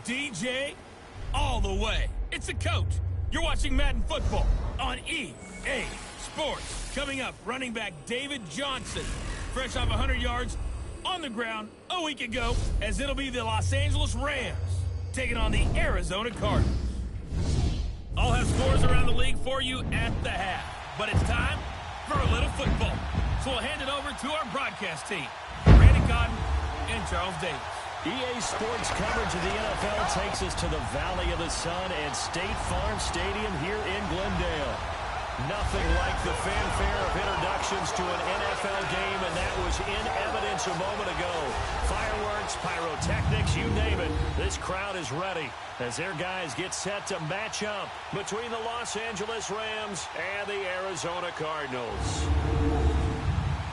DJ all the way. It's the coach. You're watching Madden Football on EA Sports. Coming up, running back David Johnson, fresh off 100 yards on the ground a week ago, as it'll be the Los Angeles Rams taking on the Arizona Cardinals. I'll have scores around the league for you at the half, but it's time for a little football. So we'll hand it over to our broadcast team, Randy Cotton and Charles Davis. EA Sports coverage of the NFL takes us to the Valley of the Sun and State Farm Stadium here in Glendale. Nothing like the fanfare of introductions to an NFL game, and that was in evidence a moment ago. Fireworks, pyrotechnics, you name it. This crowd is ready as their guys get set to match up between the Los Angeles Rams and the Arizona Cardinals.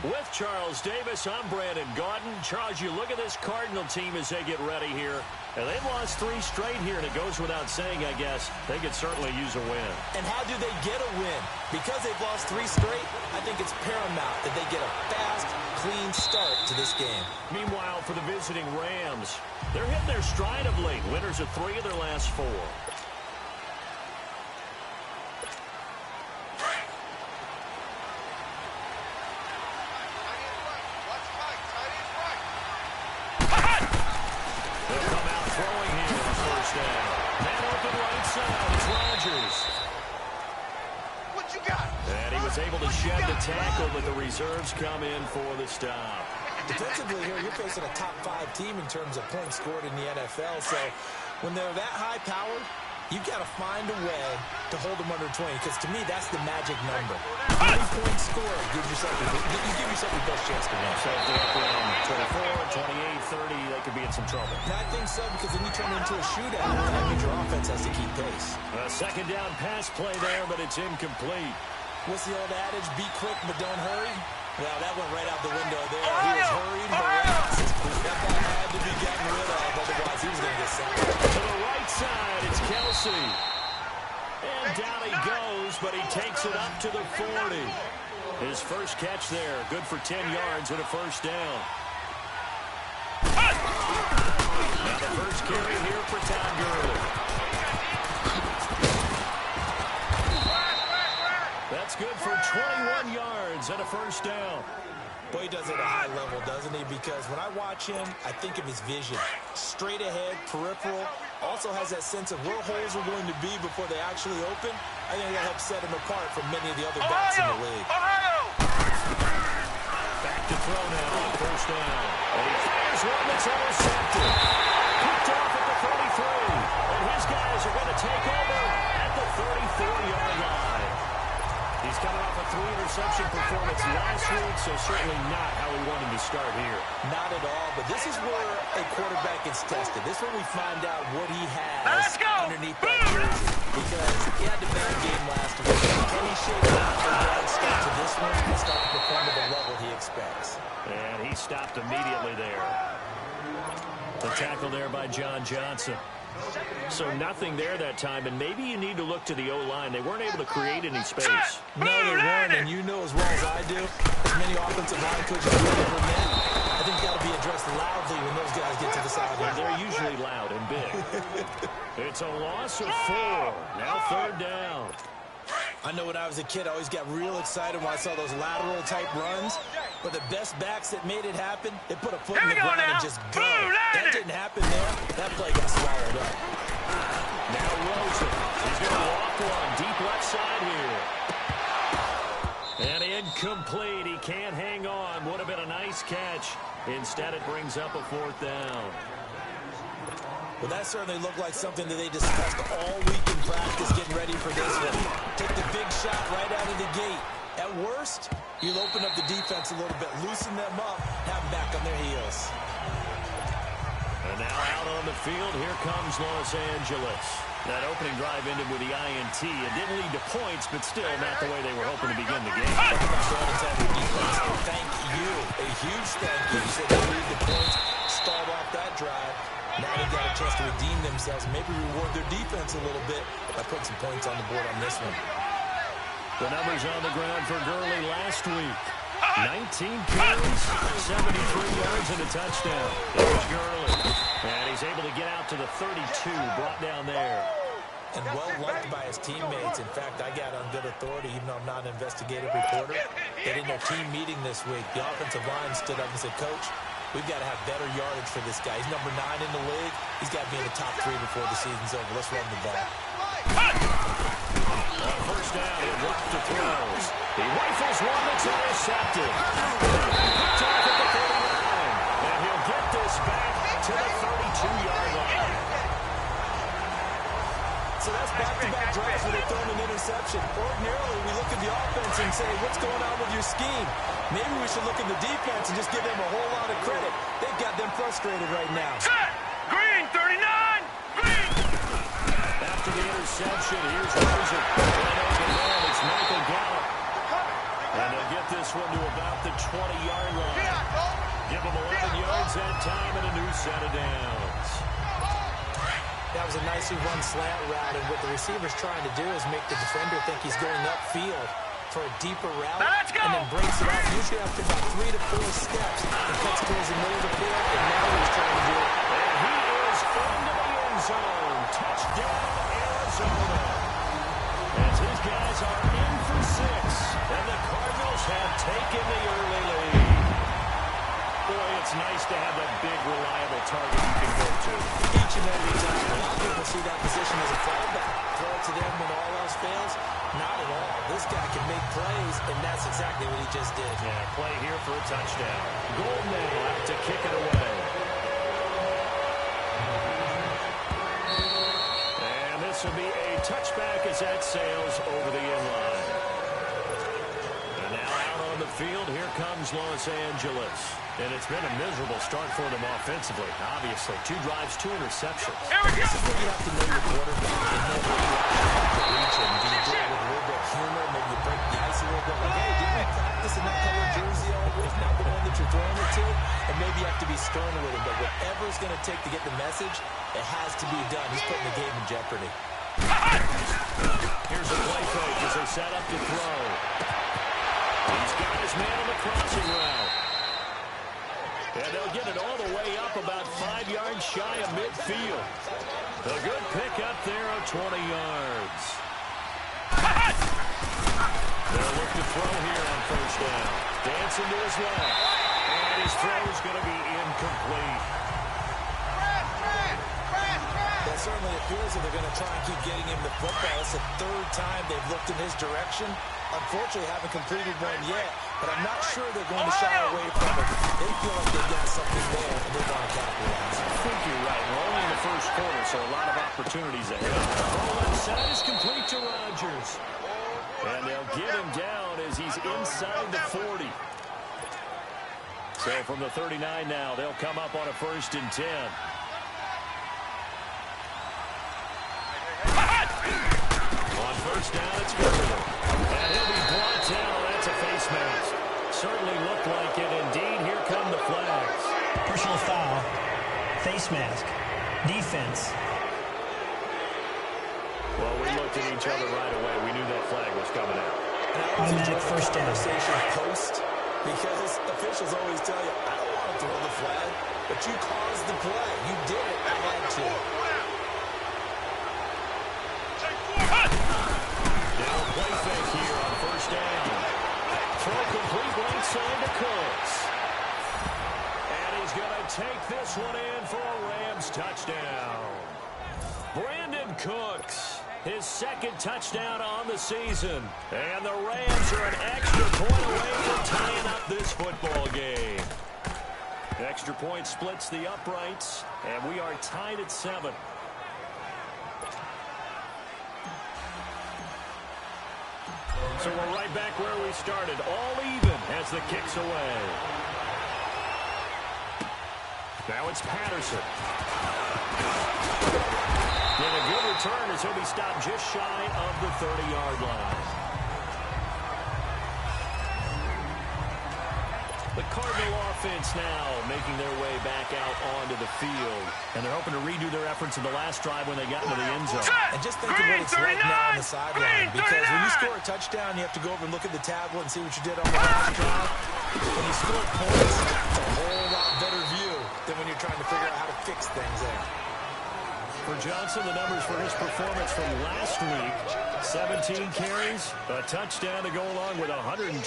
With Charles Davis, I'm Brandon Gaudin. Charles, you look at this Cardinal team as they get ready here. And they've lost 3 straight here, and it goes without saying, I guess, they could certainly use a win. And how do they get a win? Because they've lost 3 straight, I think it's paramount that they get a fast, clean start to this game. Meanwhile, for the visiting Rams, they're hitting their stride of late. Winners of 3 of their last 4. Able to shed the tackle, but the reserves come in for the stop. Defensively here, you're facing a top 5 team in terms of points scored in the NFL, so when they're that high-powered, you've got to find a way to hold them under 20, because to me, that's the magic number. 20 points scored, you give yourself your best chance to win. So if they're up around 24, 28, 30, they could be in some trouble. And I think so, because then you turn it into a shootout, and that means your offense has to keep pace. A second down pass play there, but it's incomplete. What's the old adage? Be quick, but don't hurry. Well, that went right out the window there. He was hurried, harassed. That ball had to be gotten rid of, otherwise he was going to get sacked. To the right side, it's Kelsey. And down he goes, but he takes it up to the 40. His first catch there, good for 10 yards and a first down. Now the first carry here for Todd Gurley. That's good for 21 yards and a first down. Boy, he does it at a high level, doesn't he? Because when I watch him, I think of his vision. Straight ahead, peripheral. Also has that sense of where holes are going to be before they actually open. I think that helps set him apart from many of the other backs in the league. Back to throw now on first down. And he fires one that's intercepted. Picked off at the 33. And his guys are going to take over at the 34-yard line. He's coming off a 3-interception performance last week, so certainly not how we wanted to start here. Not at all, but this is where a quarterback gets tested. This is where we find out what he has underneath that jersey. Because he had the bad game last week. Can he shake it out and get to this one and start to perform at the level he expects? And he stopped immediately there. The tackle there by John Johnson. So nothing there that time, and maybe you need to look to the O-line. They weren't able to create any space. No, they weren't, and you know as well as I do, as many offensive line coaches have ever met, I think that will be addressed loudly when those guys get to the sideline. They're usually loud and big. It's a loss of 4. Now third down. I know when I was a kid, I always got real excited when I saw those lateral-type runs. But the best backs that made it happen, they put a foot in the ground and just go. That didn't happen there. That play got swallowed up. Now Rosen. He's going to walk one. Deep left side here. And incomplete. He can't hang on. Would have been a nice catch. Instead, it brings up a 4th down. Well, that certainly looked like something that they discussed all week in practice, getting ready for this one. Take the big shot right out of the gate. At worst, you'll open up the defense a little bit, loosen them up, have them back on their heels. And now out on the field, here comes Los Angeles. That opening drive ended with the INT. It didn't lead to points, but still not the way they were hoping to begin the game. Thank you. A huge thank you. So they lead the points, start off that drive. Now they've got a chance to redeem themselves, maybe reward their defense a little bit by putting some points on the board on this one. The numbers on the ground for Gurley last week. 19 carries, 73 yards, and a touchdown. There's Gurley. And he's able to get out to the 32, brought down there. And well-liked by his teammates. In fact, I got on good authority, even though I'm not an investigative reporter, that in their team meeting this week, the offensive line stood up and said, Coach, we've got to have better yardage for this guy. He's number 9 in the league. He's got to be in the top 3 before the season's over. Let's run the ball. On first down, he'll drop to throws. He rifles one that's intercepted. Picked off at the 39. And he'll get this back to the 32-yard line. So that's back-to-back drives where they throw an interception. Ordinarily, we look at the offense and say, what's going on with your scheme? Maybe we should look at the defense and just give them a whole lot of credit. They've got them frustrated right now. Set! Green, 39! Green! After the interception, here's Rosen. It's Michael Gallup. And they'll get this one to about the 20-yard line. Give them 11 yards that time and a new set of downs. That was a nicely run slant route, and what the receiver's trying to do is make the defender think he's going upfield for a deeper route, and then breaks it off, usually after about 3 to 4 steps, and cuts towards the middle of the field, and now he's trying to do it. And he is into the end zone. Touchdown, Arizona. As his guys are in for 6, and the Cardinals have taken the early lead. Boy, it's nice to have that big, reliable target you can go to. Each and every time. A lot of people see that position as a fallback. Throw it to them when all else fails. Not at all. This guy can make plays, and that's exactly what he just did. Yeah, play here for a touchdown. Gold now out to kick it away. And this will be a touchback as that sails over the end line. And now out on the field, here comes Los Angeles. And it's been a miserable start for them offensively, obviously. 2 drives, 2 interceptions. This is where you have to know your quarterback and know where you have to reach him. Do you do it with a little bit of humor? Maybe you break the ice a little bit. Like, hey, didn't we practice in that color jersey always? Not the one that you're throwing it to? And maybe you have to be stern with him. But whatever it's going to take to get the message, it has to be done. He's putting the game in jeopardy. Here's a play fake as they set up to throw. He's got his man on the crossing route. And they'll get it all the way up about 5 yards shy of midfield. A good pickup there of 20 yards. They'll look to throw here on first down. Dancing to his left. And his throw is going to be incomplete. That certainly appears that they're going to try and keep getting him the football. It's the 3rd time they've looked in his direction. Unfortunately, haven't completed one yet, but I'm not sure they're going to shy away from it. They feel like they've got something there, and they want to capitalize. I think you're right. We're only in the first quarter, so a lot of opportunities ahead. Ball inside is complete to Rodgers. And they'll get him down as he's inside the 40. So from the 39 now, they'll come up on a 1st and 10. On first down, it's Gurley. And he'll be brought down. That's a face mask. Certainly looked like it. Indeed, here come the flags. Personal foul. Face mask. Defense. Well, we looked at each other right away. We knew that flag was coming out. Automatic first down. Post, because officials always tell you, I don't want to throw the flag, but you caused the play. You did it. I had to. Now play fake here on first down. Throw complete right side to Cooks. And he's going to take this one in for a Rams touchdown. Brandon Cooks, his 2nd touchdown on the season. And the Rams are an extra point away from tying up this football game. Extra point splits the uprights, and we are tied at 7. So we're right back where we started, all even as the kick's away. Now it's Patterson. And a good return as he'll be stopped just shy of the 30-yard line. The Cardinal offense now making their way back out onto the field. And they're hoping to redo their efforts in the last drive when they got into the end zone. And just think of what it's like now on the sideline. Because when you score a touchdown, you have to go over and look at the tablet and see what you did on the last drive. When you score points, it's a whole lot better view than when you're trying to figure out how to fix things there. For Johnson, the numbers for his performance from last week: 17 carries, a touchdown to go along with 124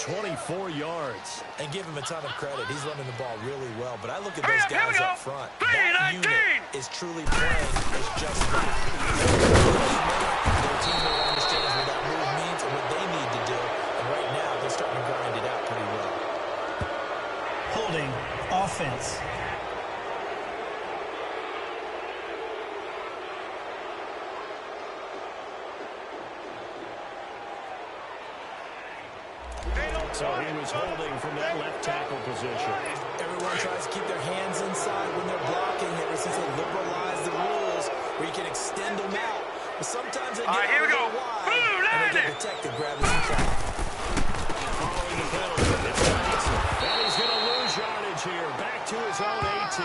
yards. And give him a ton of credit. He's running the ball really well. But I look at those guys up front. That unit is truly playing as just that. Their teammate understands what that move means and what they need to do. And right now, they're starting to grind it out pretty well. Holding offense. So he was holding from that left tackle position. Everyone tries to keep their hands inside when they're blocking ever since they liberalized the rules where you can extend them out. But sometimes they get out a little wide and they get protected, grabbing some foul. Following the penalty, it's Johnson. And he's going to lose yardage here. Back to his own 18.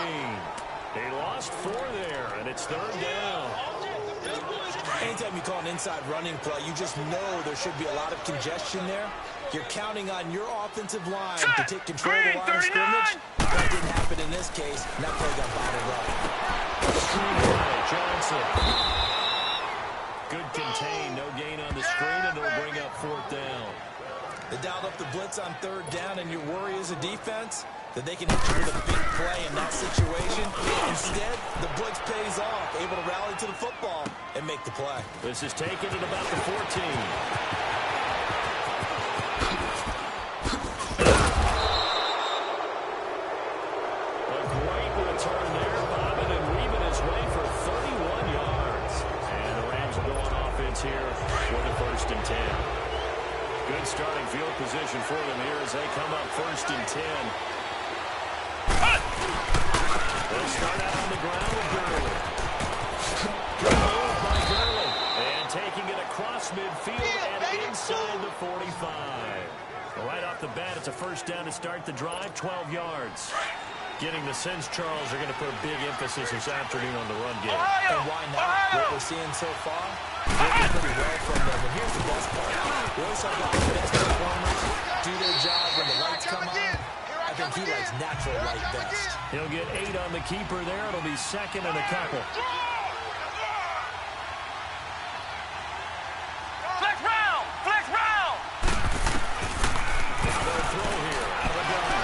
He lost 4 there, and it's 3rd down. Anytime you call an inside running play, you just know there should be a lot of congestion there. You're counting on your offensive line to take control of the line of scrimmage. That didn't happen in this case, and that play got bottled up. Screen by Johnson. Good contain, no gain on the screen, and it'll bring up 4th down. They dialed up the blitz on 3rd down, and your worry as a defense that they can hit you with a big play in that situation. Instead, the blitz pays off, able to rally to the football and make the play. This is taken at about the 14. A great return there, bobbing and weaving his way for 31 yards. And the Rams will go on offense here for the 1st and 10. Good starting field position for them here as they come up 1st and 10. They'll start out on the ground with Gurley. Good move by Gurley. And taking it across midfield and inside the 45. Right off the bat, it's a 1st down to start the drive, 12 yards. Getting the sense Charles are going to put a big emphasis this afternoon on the run game. And why not? What we're seeing so far, working pretty well from them. And here's the best part. We always talk about the best performers do their job when the lights come on. I think he likes natural light best. He'll get 8 on the keeper there. It'll be 2nd and a couple. Flex round! Flex round! Now they'll throw here out of the gun.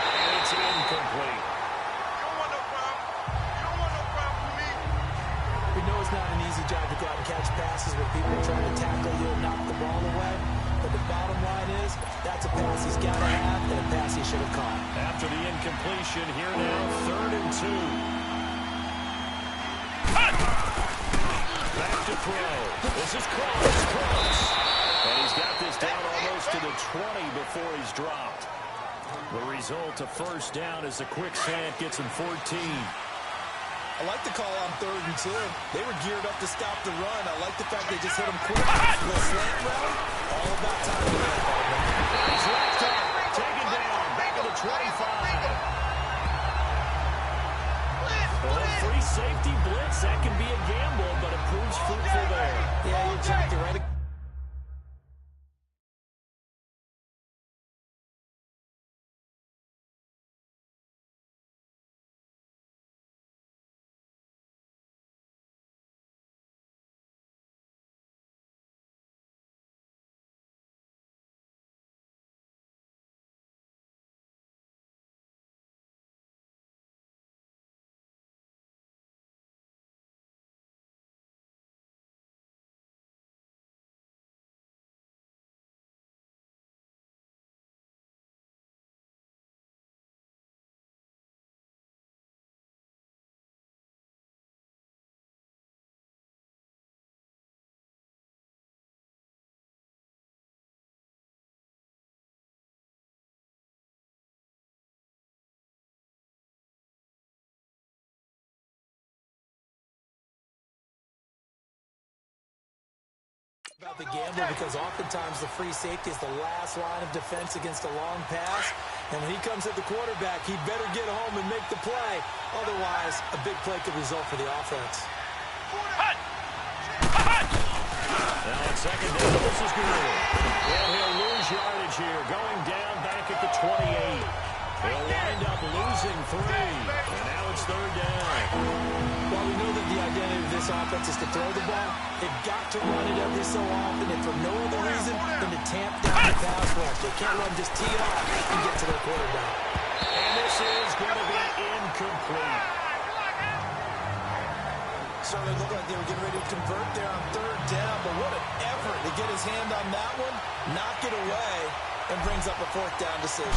And it's incomplete. You don't want no problem. You don't want no problem with me. We know it's not an easy job to go out and catch passes where people are trying to tackle you and knock the ball away. But the bottom line is, that's a pass he's got to have and a pass he should have caught. After the incompletion, here now, 3rd and 2. Back to throw. This is close. And he's got this down almost to the 20 before he's dropped. The result, a 1st down as the quick slant gets him 14. I like the call on 3rd and 2. They were geared up to stop the run. I like the fact they just hit him quick. The slant route, all about time to get that. He's wrapped up. Taken down. Back to the 25. Well, a free safety blitz, that can be a gamble, but it proves fruitful there. Yeah, you're exactly right. About the gamble because oftentimes the free safety is the last line of defense against a long pass. And when he comes at the quarterback, he better get home and make the play. Otherwise, a big play could result for the offense. Now on 2nd down, this is Gurley. Well, he'll lose yardage here. Going down back at the 28. They'll wind up losing 3, and now it's third down. While we know that the identity of this offense is to throw the ball, they've got to run it every so often, and for no other reason than to tamp down the pass rush. They can't run just tee off and get to their quarterback. And this is going to be incomplete. Certainly looked like they were getting ready to convert there on third down, but what an effort to get his hand on that one, knock it away, and brings up a fourth down decision.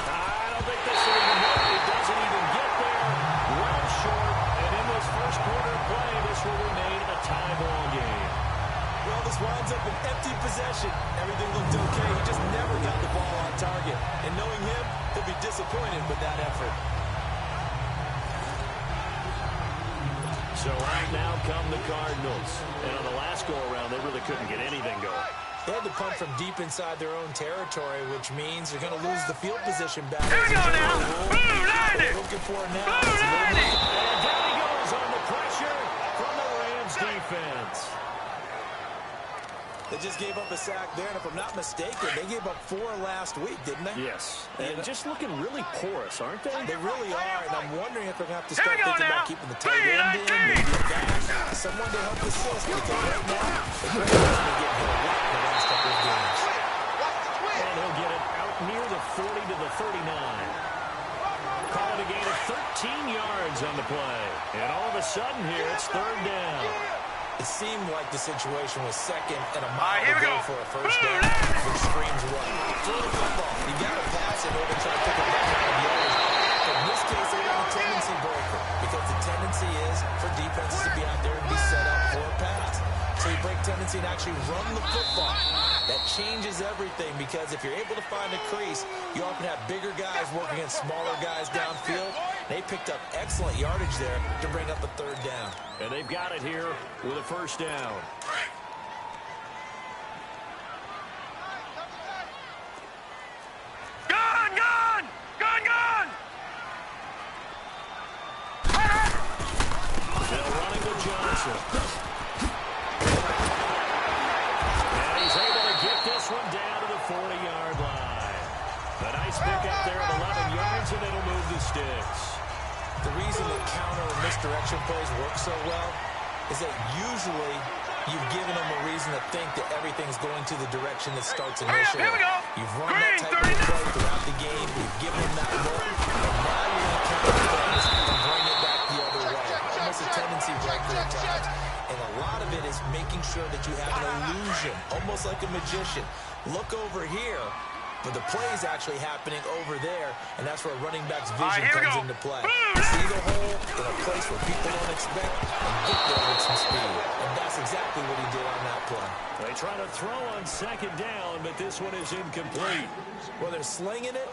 I don't think this will even work. It doesn't even get there. Well short, and in this first quarter of play, this will remain a tie ball game. Well, this winds up an empty possession. Everything looked okay. He just never got the ball on target. And knowing him, he'll be disappointed with that effort. So right now come the Cardinals. And on the last go-around, they really couldn't get anything going. They had to punt from deep inside their own territory, which means they're going to lose the field position battle. Here we go now. Boom, line it. Looking for it now. Boom, line it. And down he goes under pressure from the Rams defense. They just gave up a sack there, and if I'm not mistaken, they gave up 4 last week, didn't they? Yes. And just looking really porous, aren't they? They really are, and I'm wondering if they're going to have to start Here we go thinking now. about keeping the tight end in, maybe a back, someone to help assist, because right now, the Cardinals have been getting hit a lot in the last couple of games. And he'll get it out near the 40 to the 39. Call it a gain of 13 yards on the play. And all of a sudden here, it's third down. It seemed like the situation was second and a mile here to we go go. for a first down, which screams what? Throw the football. You got to pass in order to try to pick up that kind of yards. But in this case, they run a tendency breaker, because the tendency is for defenses to be out there and be set up for a pass. So you break tendency and actually run the football. That changes everything, because if you're able to find a crease, you often have bigger guys working against smaller guys downfield. They picked up excellent yardage there to bring up a third down. And they've got it here with a first down. Gone, gone, gone, gone. Still running with Johnson. And he's able to get this one down to the 40-yard line. A nice pickup there of 11 yards, and it'll move the sticks. The reason that counter and misdirection plays work so well is that usually you've given them a reason to think that everything's going to the direction that starts initially. Here we go. You've run that type of play throughout the game. You've given them that look. And now you're going to counter things and bring it back the other way. Almost a tendency breaker at times. And a lot of it is making sure that you have an illusion, almost like a magician. Look over here. But the play is actually happening over there, and that's where a running back's vision comes into play. See the hole in a place where people don't expect and get there with some speed. And that's exactly what he did on that play. They try to throw on second down, but this one is incomplete. Well, they're slinging it,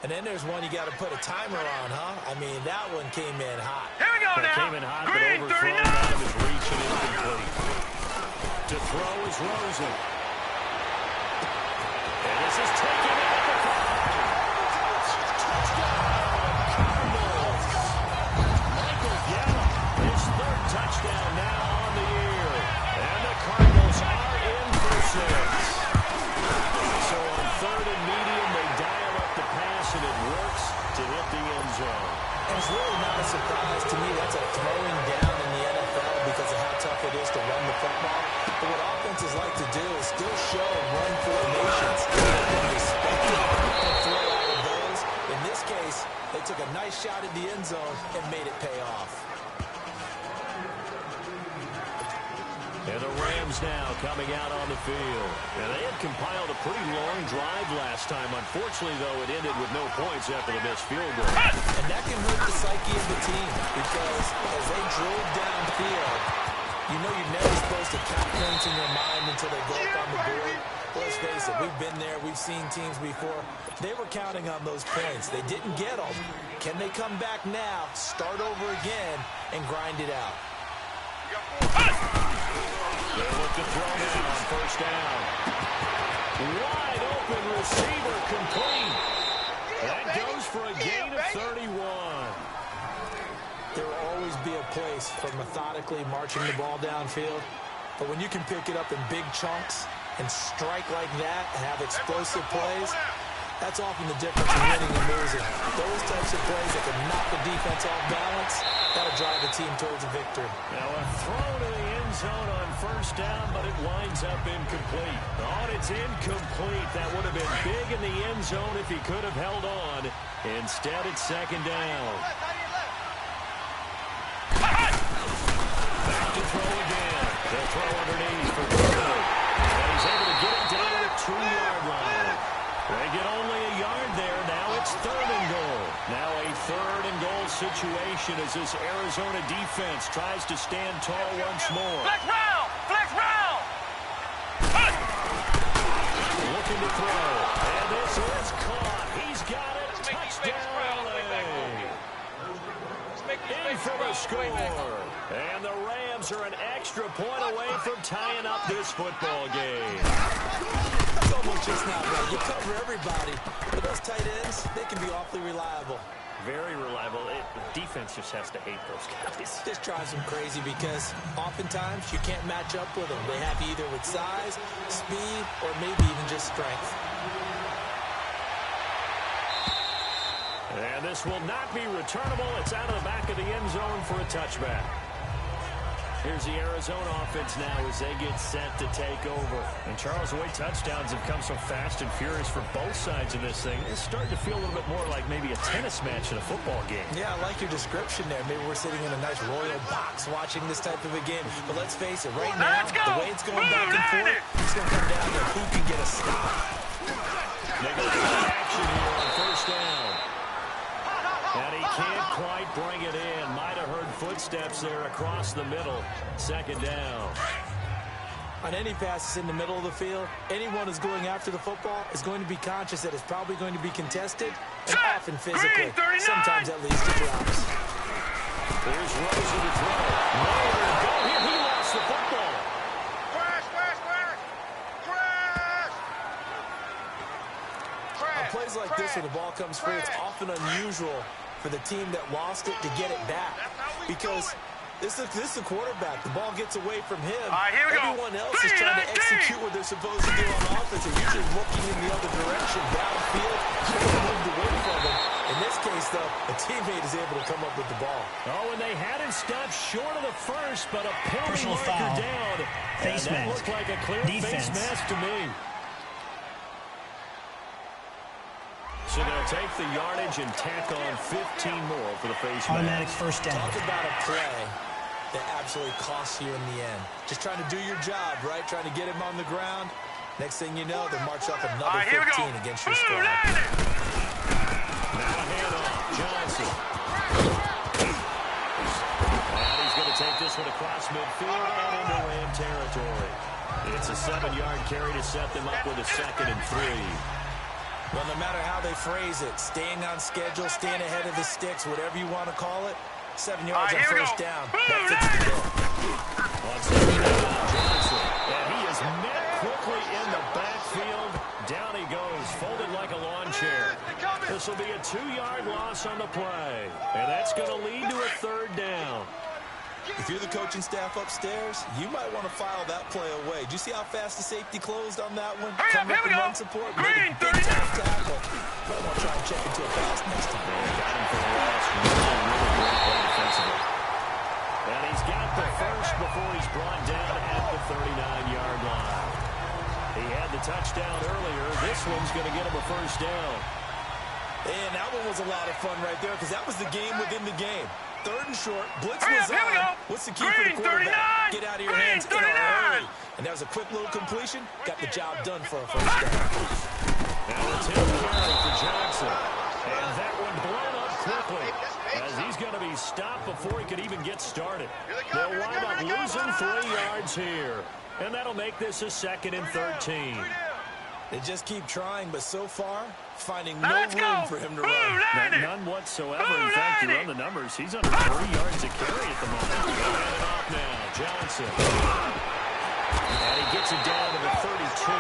and then there's one you got to put a timer on, huh? I mean, that one came in hot. Here we go That now. came in hot, Green, but overthrown 39. out of his reach and incomplete. To throw is Rosen. And this is taken out the touchdown, Cardinals. Michael Gallup, his third touchdown now on the year. And the Cardinals are in for 6. So on third and medium, they dial up the pass, and it works to hit the end zone. And it's really not a surprise to me. That's a throwing down in the NFL because of how tough it is to run the football. But what offenses like to do is still show and run formations. And respect it and throw out of those. In this case, they took a nice shot at the end zone and made it pay off. And the Rams now coming out on the field. And they had compiled a pretty long drive last time. Unfortunately, though, it ended with no points after the missed field goal. And that can hurt the psyche of the team because as they drove downfield, you know you're never supposed to count points in your mind until they go up on the board. Let's face it, we've been there. We've seen teams before. They were counting on those points. They didn't get them. Can they come back now, start over again, and grind it out? They look to throw now on first down. Wide open receiver complete. That goes for a gain of 31. There will always be a place for methodically marching the ball downfield. But when you can pick it up in big chunks, and strike like that and have explosive plays, that's often the difference in winning and losing. Those types of plays that can knock the defense off balance, that'll drive the team towards a victory. Now a throw to the end zone on first down, but it winds up incomplete. Oh, it's incomplete. That would have been big in the end zone if he could have held on. Instead, it's second down. Back to throw again. They'll throw underneath for Burrow. And he's able to get it down to the 2-yard line. They get only a yard there. Now it's third and goal. Now a third and goal situation as this Arizona defense tries to stand tall once more. Flex round! Flex round! Looking to throw. And this is caught. He's got it. Touchdown, LA. In for the score. And the Rams are an extra point away from tying up this football game. That's almost just not right. You cover everybody, but those tight ends, they can be awfully reliable. Very reliable. The defense just has to hate those guys. This drives them crazy because oftentimes you can't match up with them. They have you either with size, speed, or maybe even just strength. And this will not be returnable. It's out of the back of the end zone for a touchback. Here's the Arizona offense now as they get set to take over. And Charles, the way touchdowns have come so fast and furious for both sides of this thing, it's starting to feel a little bit more like maybe a tennis match in a football game. Yeah, I like your description there. Maybe we're sitting in a nice royal box watching this type of a game. But let's face it, right now, the way it's going back and forth, it's going to come down to who can get a stop. They go to action here on first down. And he can't quite bring it in. Might have heard footsteps there across the middle. Second down. On any passes in the middle of the field, anyone who's going after the football is going to be conscious that it's probably going to be contested and often physically. Sometimes that leads to drops. Here's Rosen to throw. Nowhere to go here. He lost the football. Crash, crash, crash! Crash! On plays like this, when the ball comes free, it's often unusual for the team that lost it to get it back. Because this is the quarterback. The ball gets away from him. All right, here we go. Everyone else is trying to execute what they're supposed to do on offense. They're usually looking in the other direction, downfield, trying to move away from them. In this case, though, a teammate is able to come up with the ball. Oh, and they had him stopped short of the first, but a penalty Personal marker foul. down. Face and that mask. looked like a clear face Defense. mask to me. So they'll take the yardage and tack on 15 more for the face Automatic mask. first down. Talk about a play that absolutely costs you in the end. Just trying to do your job, right? Trying to get him on the ground. Next thing you know, they march off another 15 against your squad. Now a handoff. Johnson. And he's going to take this one across midfield and into Ram territory. It's a 7-yard carry to set them up with a 2nd and 3. Well, no matter how they phrase it, staying on schedule, staying ahead of the sticks, whatever you want to call it, 7 yards on first down. That fits the bill. On second down, Johnson. And he is met quickly in the backfield. Down he goes, folded like a lawn chair. This will be a 2-yard loss on the play. And that's going to lead to a 3rd down. If you're the coaching staff upstairs, you might want to file that play away. Did you see how fast the safety closed on that one? Hurry up, here we go. Run support, Green, made a big 39. time tackle. Might want to try and check into a pass next time. Got him for the loss. Really great play defensively. And he's got the first before he's brought down at the 39-yard line. He had the touchdown earlier. This one's going to get him a first down. And that one was a lot of fun right there because that was the game within the game. 3rd and short, blitz Hurry was up, here we on. go. What's the key for the Green, quarterback? 39. Get out of your Green, hands in a 39. hurry. And that was a quick little completion. Got the job done for a first down. Now it's him carry for Johnson. And that one blown up quickly as he's going to be stopped before he could even get started. They'll wind up losing 3 yards here. And that'll make this a 2nd and 13. They just keep trying, but so far, finding no room for him to run. None whatsoever. In fact, you run the numbers. He's under 30 yards a carry at the moment. Hand it off now. Johnson. And he gets it down to the 32.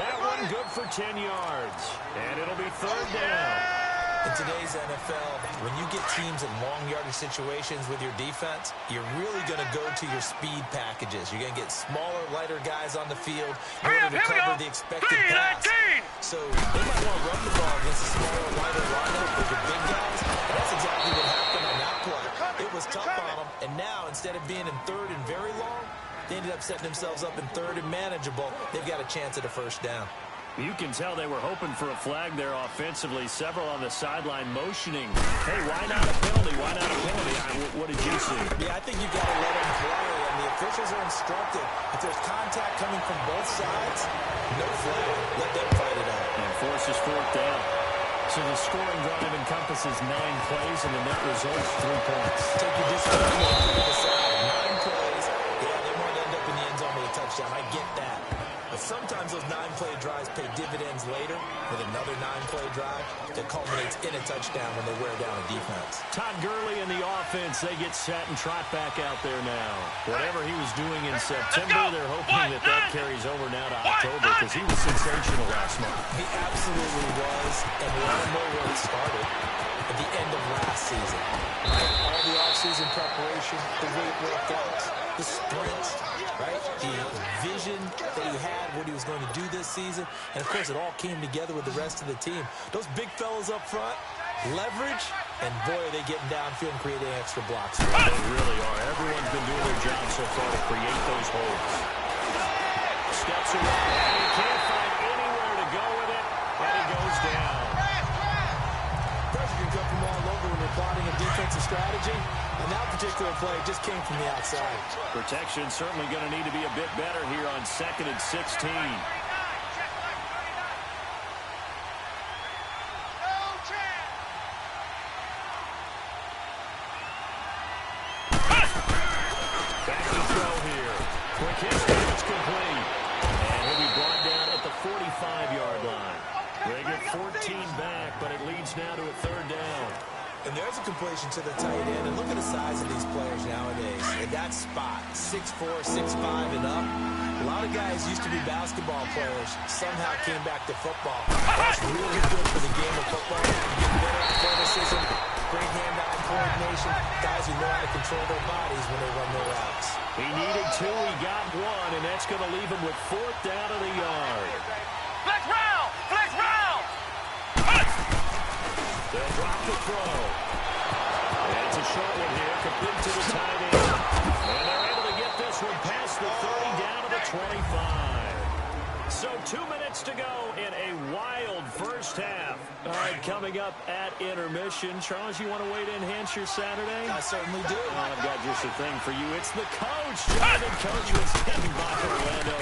That one good for 10 yards. And it'll be 3rd down. In today's NFL, when you get teams in long yardage situations with your defense, you're really going to go to your speed packages. You're going to get smaller, lighter guys on the field in order to cover the expected pass. So they might want to run the ball against a smaller, lighter lineup with your big guys. And that's exactly what happened on that play. It was tough on them, and now instead of being in third and very long, they ended up setting themselves up in third and manageable. They've got a chance at a first down. You can tell they were hoping for a flag there offensively. Several on the sideline motioning. Hey, why not a penalty? Why not a penalty? What did you see? Yeah, I think you've got to let them play, and the officials are instructed. If there's contact coming from both sides, no flag. Let them fight it out. And forces fourth down. So the scoring drive encompasses 9 plays, and the net results 3 points. Take your disappointment to the side. 9 plays. Yeah, they want to end up in the end zone with a touchdown. I get that. But sometimes those 9-play drives pay dividends later with another 9-play drive that culminates in a touchdown when they wear down a defense. Todd Gurley and the offense, they get set and trot back out there now. Whatever he was doing in September, they're hoping that carries over now to October because he was sensational last month. He absolutely was, and we all know where it started at the end of last season. Right? All the offseason preparation, the weight workouts, the sprints, right? The vision that he had, what he was going to do this season. And, of course, it all came together with the rest of the team. Those big fellas up front, leverage, and, boy, are they getting downfield and creating extra blocks. They really are. Everyone's been doing their job so far to create those holes. Steps around, and he can't find anywhere to go with it, and he goes down. Pressure can come from all over when you're plotting a defensive strategy. And that particular play just came from the outside. Protection certainly going to need to be a bit better here on 2nd and 16. Back to throw here. Quick hit, it's complete. And he'll be brought down at the 45-yard line. They get 14 back, but it leads now to a 3rd down. And there's a completion to the tight end. And look at the size of these players nowadays. In that spot, 6'4", 6'5", and up. A lot of guys used to be basketball players. Somehow came back to football. That's really good for the game of football. You get better athleticism, great hand-eye coordination. Guys who know how to control their bodies when they run their routes. He needed 2, he got 1, and that's going to leave him with 4th down of the yard. Flex round! Flex round! They'll drop the throw. That's a short one here, complete to the tight end. And they're able to get this one past the 30 down to the 25. So 2 minutes to go in a wild first half. All right, coming up at intermission. Charles, you want to wait to enhance your Saturday? I certainly do. I've got just a thing for you. It's the coach. Jonathan Coach was standing by Orlando.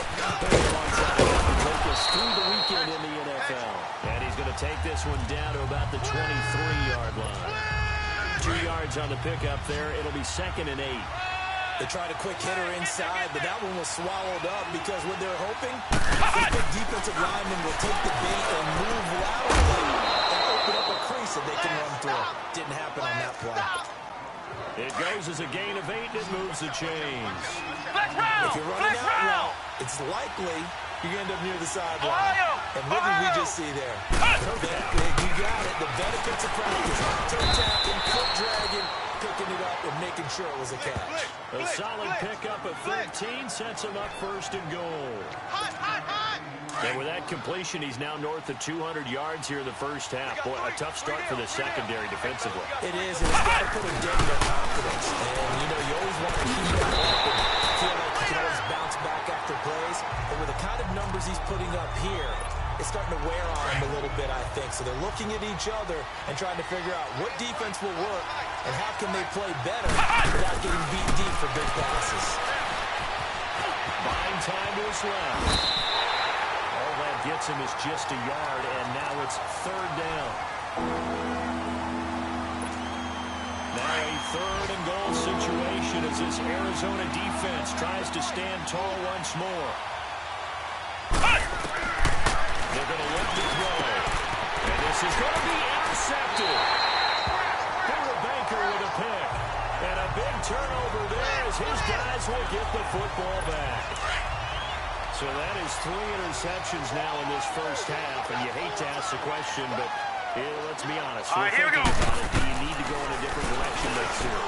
Alongside to take us through the weekend in the NFL. And he's going to take this one down to about the 23-yard line. 2 yards on the pickup there. It'll be 2nd and 8. They tried a quick hitter inside, but that one was swallowed up because what they're hoping, the big defensive lineman will take the bait and move laterally and open up a crease that they can run through. Didn't happen on that play. It goes as a gain of 8, and it moves the chains. If you're running out route, it's likely you're going to end up near the sideline. And what did we just see there? You got it. The benefits of practice. Toe tapping, foot dragging, picking it up and making sure it was a catch. A solid pickup of 13 sets him up 1st and goal. And with that completion, he's now north of 200 yards here in the first half. Boy, a tough start for the secondary defensively. It is, and it's got to put a dent in their confidence. And, you know, you always want to keep that up and feel like you can always bounce back after plays. But with the kind of numbers he's putting up here, it's starting to wear on him a little bit, I think. So they're looking at each other and trying to figure out what defense will work and how can they play better without getting beat deep for big passes. Buying time to his left. All that gets him is just a yard, and now it's 3rd down. Now a 3rd and goal situation as this Arizona defense tries to stand tall once more. They're going to look to throw. And this is going to be intercepted. Banker with a pick. And a big turnover there as his guys will get the football back. So that is 3 interceptions now in this first half. And you hate to ask the question, but Let's be honest. All right, here we go. Do you need to go in a different direction next year?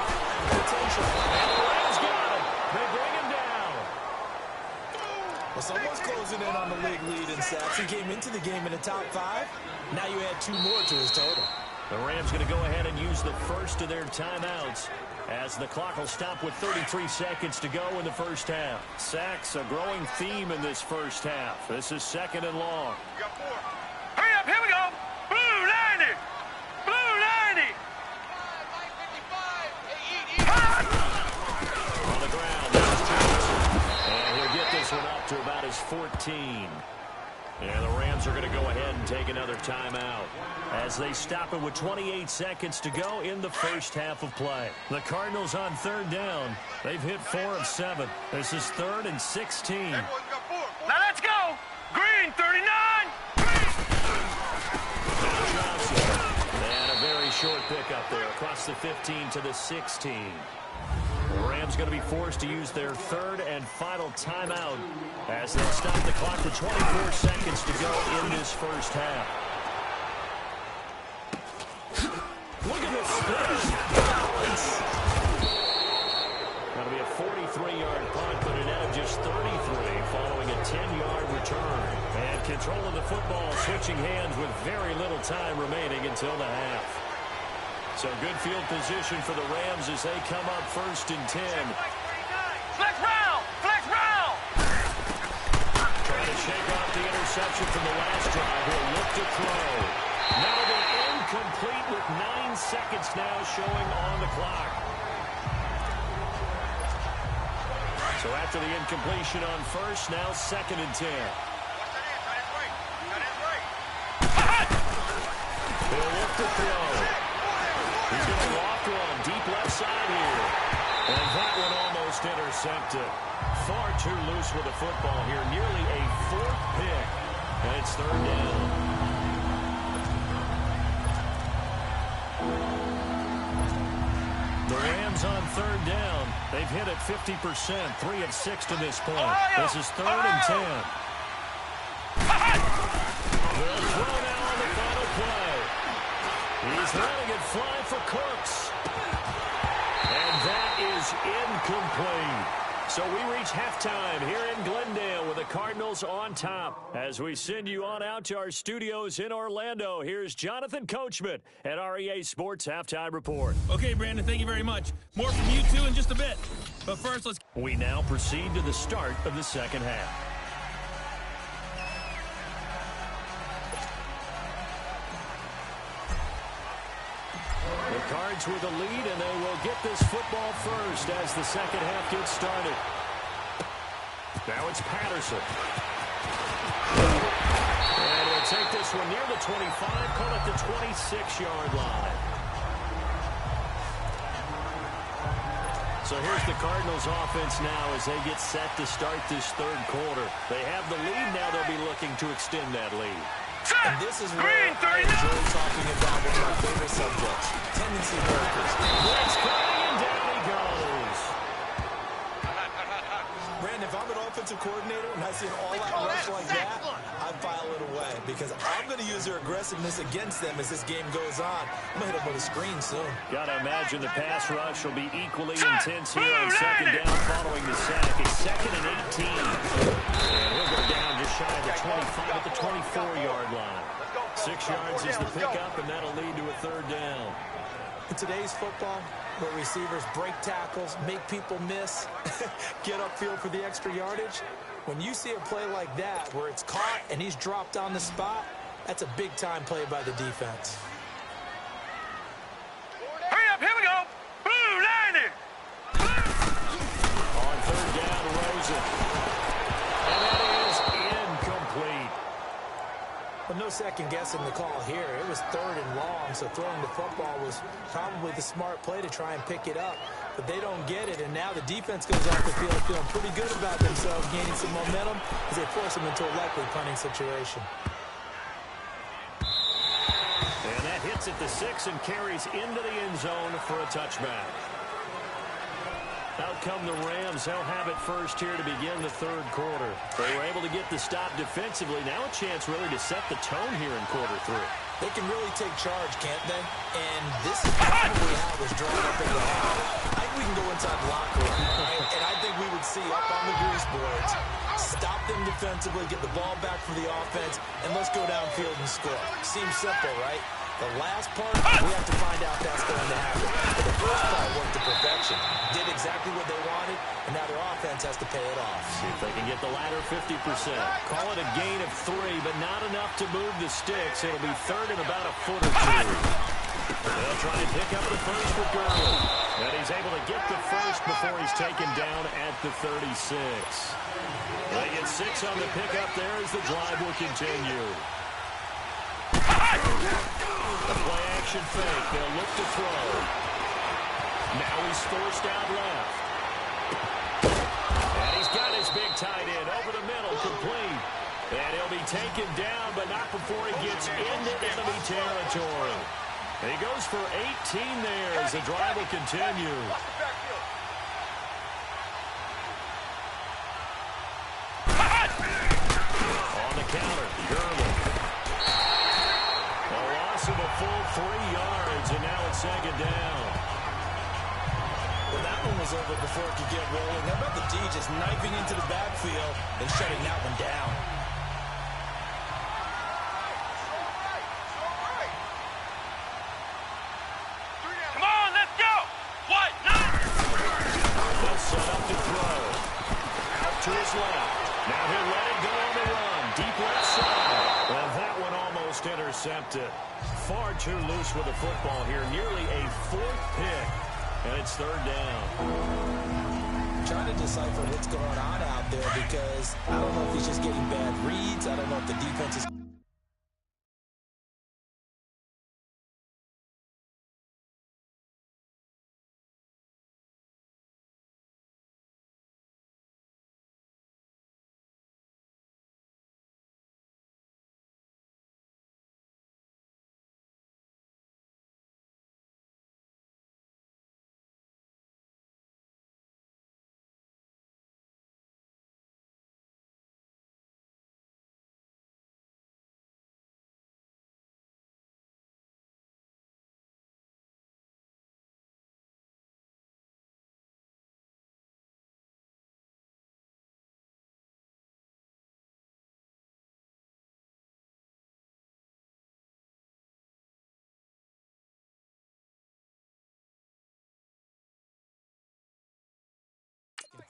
Potential. And the Rams got him. They bring him down. Well, someone's closing in on the league lead in sacks. He came into the game in the top 5. Now you add 2 more to his total. The Rams going to go ahead and use the first of their timeouts as the clock will stop with 33 seconds to go in the first half. Sacks, a growing theme in this first half. This is 2nd and long. We got 4. Hurry up, here we go. Blue 90. Blue 90. On the ground, there's Johnson. And he'll get this one up to about his 14. And the Rams are going to go ahead and take another timeout as they stop it with 28 seconds to go in the first half of play. The Cardinals on 3rd down. They've hit 4 of 7. This is 3rd and 16. Hey, boys, we got 4. Now let's go. Green 39. Johnson. And a very short pickup there across the 15 to the 16. The Rams going to be forced to use their 3rd and final timeout as they'll stop the clock with 24 seconds to go in this first half. Look at this spin. Going to be a 43-yard punt, but it out of just 33 following a 10-yard return. And control of the football switching hands with very little time remaining until the half. So good field position for the Rams as they come up 1st and 10. Flex round. Flex round. Trying to shake off the interception from the last drive. He'll look to throw. Now the incomplete with 9 seconds now showing on the clock. So after the incompletion on 1st, now 2nd and 10. He'll look to throw. He's going to walk one deep left side here. And that one almost intercepted. Far too loose with the football here. Nearly a 4th pick. And it's 3rd down. The Rams on 3rd down. They've hit it 50%. 3 of 6 to this point. This is 3rd and 10. They'll throw now on the final play. He's letting it fly for Cooks. And that is incomplete. So we reach halftime here in Glendale with the Cardinals on top. As we send you on out to our studios in Orlando, here's Jonathan Coachman at REA Sports Halftime Report. Okay, Brandon, thank you very much. More from you two in just a bit. But first, let's... We now proceed to the start of the second half. The Cards with a lead, and they will get this football first as the second half gets started. Now it's Patterson. And he'll take this one near the 25, call it the 26-yard line. So here's the Cardinals offense now as they get set to start this 3rd quarter. They have the lead, now they'll be looking to extend that lead. And this is where I enjoy talking about one of my favorite subjects, tendency breakers. Blitz coming, and down he goes. Brandon, if I'm an offensive coordinator and I see an all-out rush like that, I file it away because I'm going to use their aggressiveness against them as this game goes on. I'm going to hit them with a screen soon. Got to imagine the pass rush will be equally intense here on 2nd down following the sack. It's 2nd and 18. And he'll go down just shy of the 25 at the 24-yard line. 6 yards is the pickup, and that'll lead to a 3rd down. In today's football, where receivers break tackles, make people miss, get upfield for the extra yardage, when you see a play like that where it's caught and he's dropped on the spot, that's a big-time play by the defense. Hurry up, here we go. Blue 90. On 3rd down, Rosen. And that is incomplete. But no second guessing the call here. It was 3rd and long, so throwing the football was probably the smart play to try and pick it up. But they don't get it, and now the defense goes off the field feeling pretty good about themselves, gaining some momentum as they force them into a likely punting situation. And that hits at the 6 and carries into the end zone for a touchback. Out come the Rams. They'll have it first here to begin the third quarter. They were able to get the stop defensively. Now a chance really to set the tone here in quarter three. They can really take charge, can't they? And this is probably how it was drawn up in the half. I think we can go inside the locker room, and I think we would see up on the grease boards, stop them defensively, get the ball back for the offense, and let's go downfield and score. Seems simple, right? The last part, we have to find out that's going to happen. But the first part worked to perfection. Did exactly what they wanted, and now their offense has to pay it off. See if they can get the latter 50%. Call it a gain of 3, but not enough to move the sticks. It'll be third and about a foot or 2. They'll try and pick up the first with Gurley. And he's able to get the first before he's taken down at the 36. They get 6 on the pickup there as the drive will continue. The play action fake. They'll look to throw. Now he's forced out left. And he's got his big tight end over the middle, complete. And he'll be taken down, but not before he gets into enemy territory. He goes for 18 there as the drive will continue. On the counter, Gurley. A loss of a full 3 yards, and now it's second down. Well, that one was over before it could get rolling. How about the D just knifing into the backfield and shutting that one down? Come on, let's go. What? No. They'll set up to throw. Out to his left. Now he'll let it go on the run. Deep left side. And that one almost intercepted. Far too loose with the football here. Nearly a 4th pick. And it's third down. Trying to decipher what's going on out there because I don't know if he's just getting bad reads. I don't know if the defense is...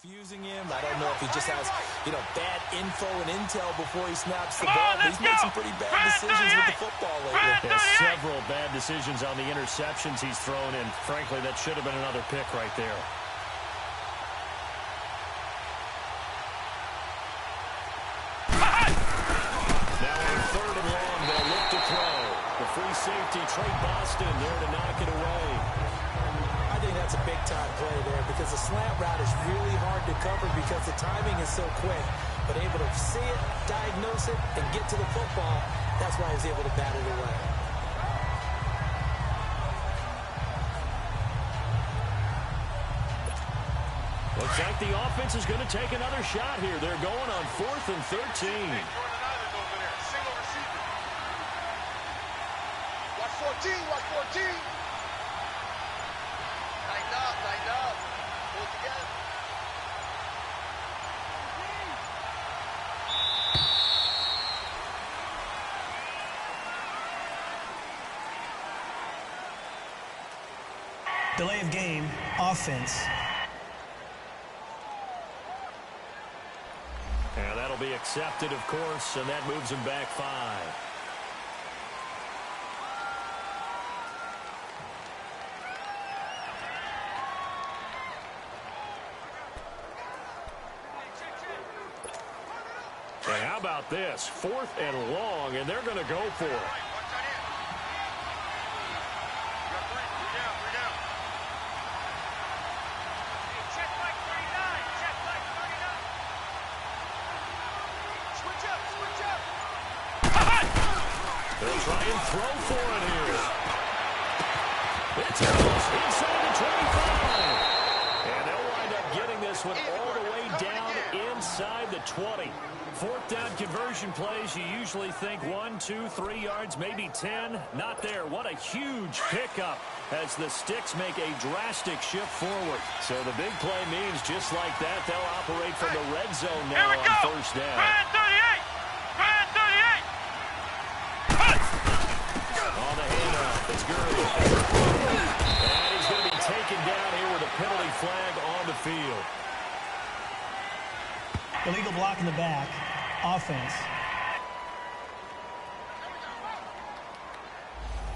confusing him. I don't know if he just has, bad info and intel before he snaps the ball. But he's made some pretty bad decisions with the football lately. Yeah, several bad decisions on the interceptions he's thrown, and frankly, that should have been another pick right there. Now on 3rd and long, they'll look to throw. The free safety, Trey Boston, there to knock it away. I think that's a big-time play there because the slant route is really hard to cover because the timing is so quick. But able to see it, diagnose it, and get to the football, that's why he's able to bat it away. Looks like the offense is going to take another shot here. They're going on 4th and 13. Watch 14, watch 14. Tighten up. Pull it together. Delay of game, offense. Yeah, that'll be accepted, of course, and that moves him back 5. And how about this? 4th and long, and they're going to go for it. They'll try and throw for it here. It's close inside the 25. And they'll wind up 20. Fourth down conversion plays, you usually think 1, 2, 3 yards, maybe 10. Not there. What a huge pickup as the Sticks make a drastic shift forward. So the big play means just like that, they'll operate from the red zone now on first down. Brand 38! Brand 38! On the handoff, it's Gurley. And he's going to be taken down here with a penalty flag on the field. Illegal block in the back. Offense.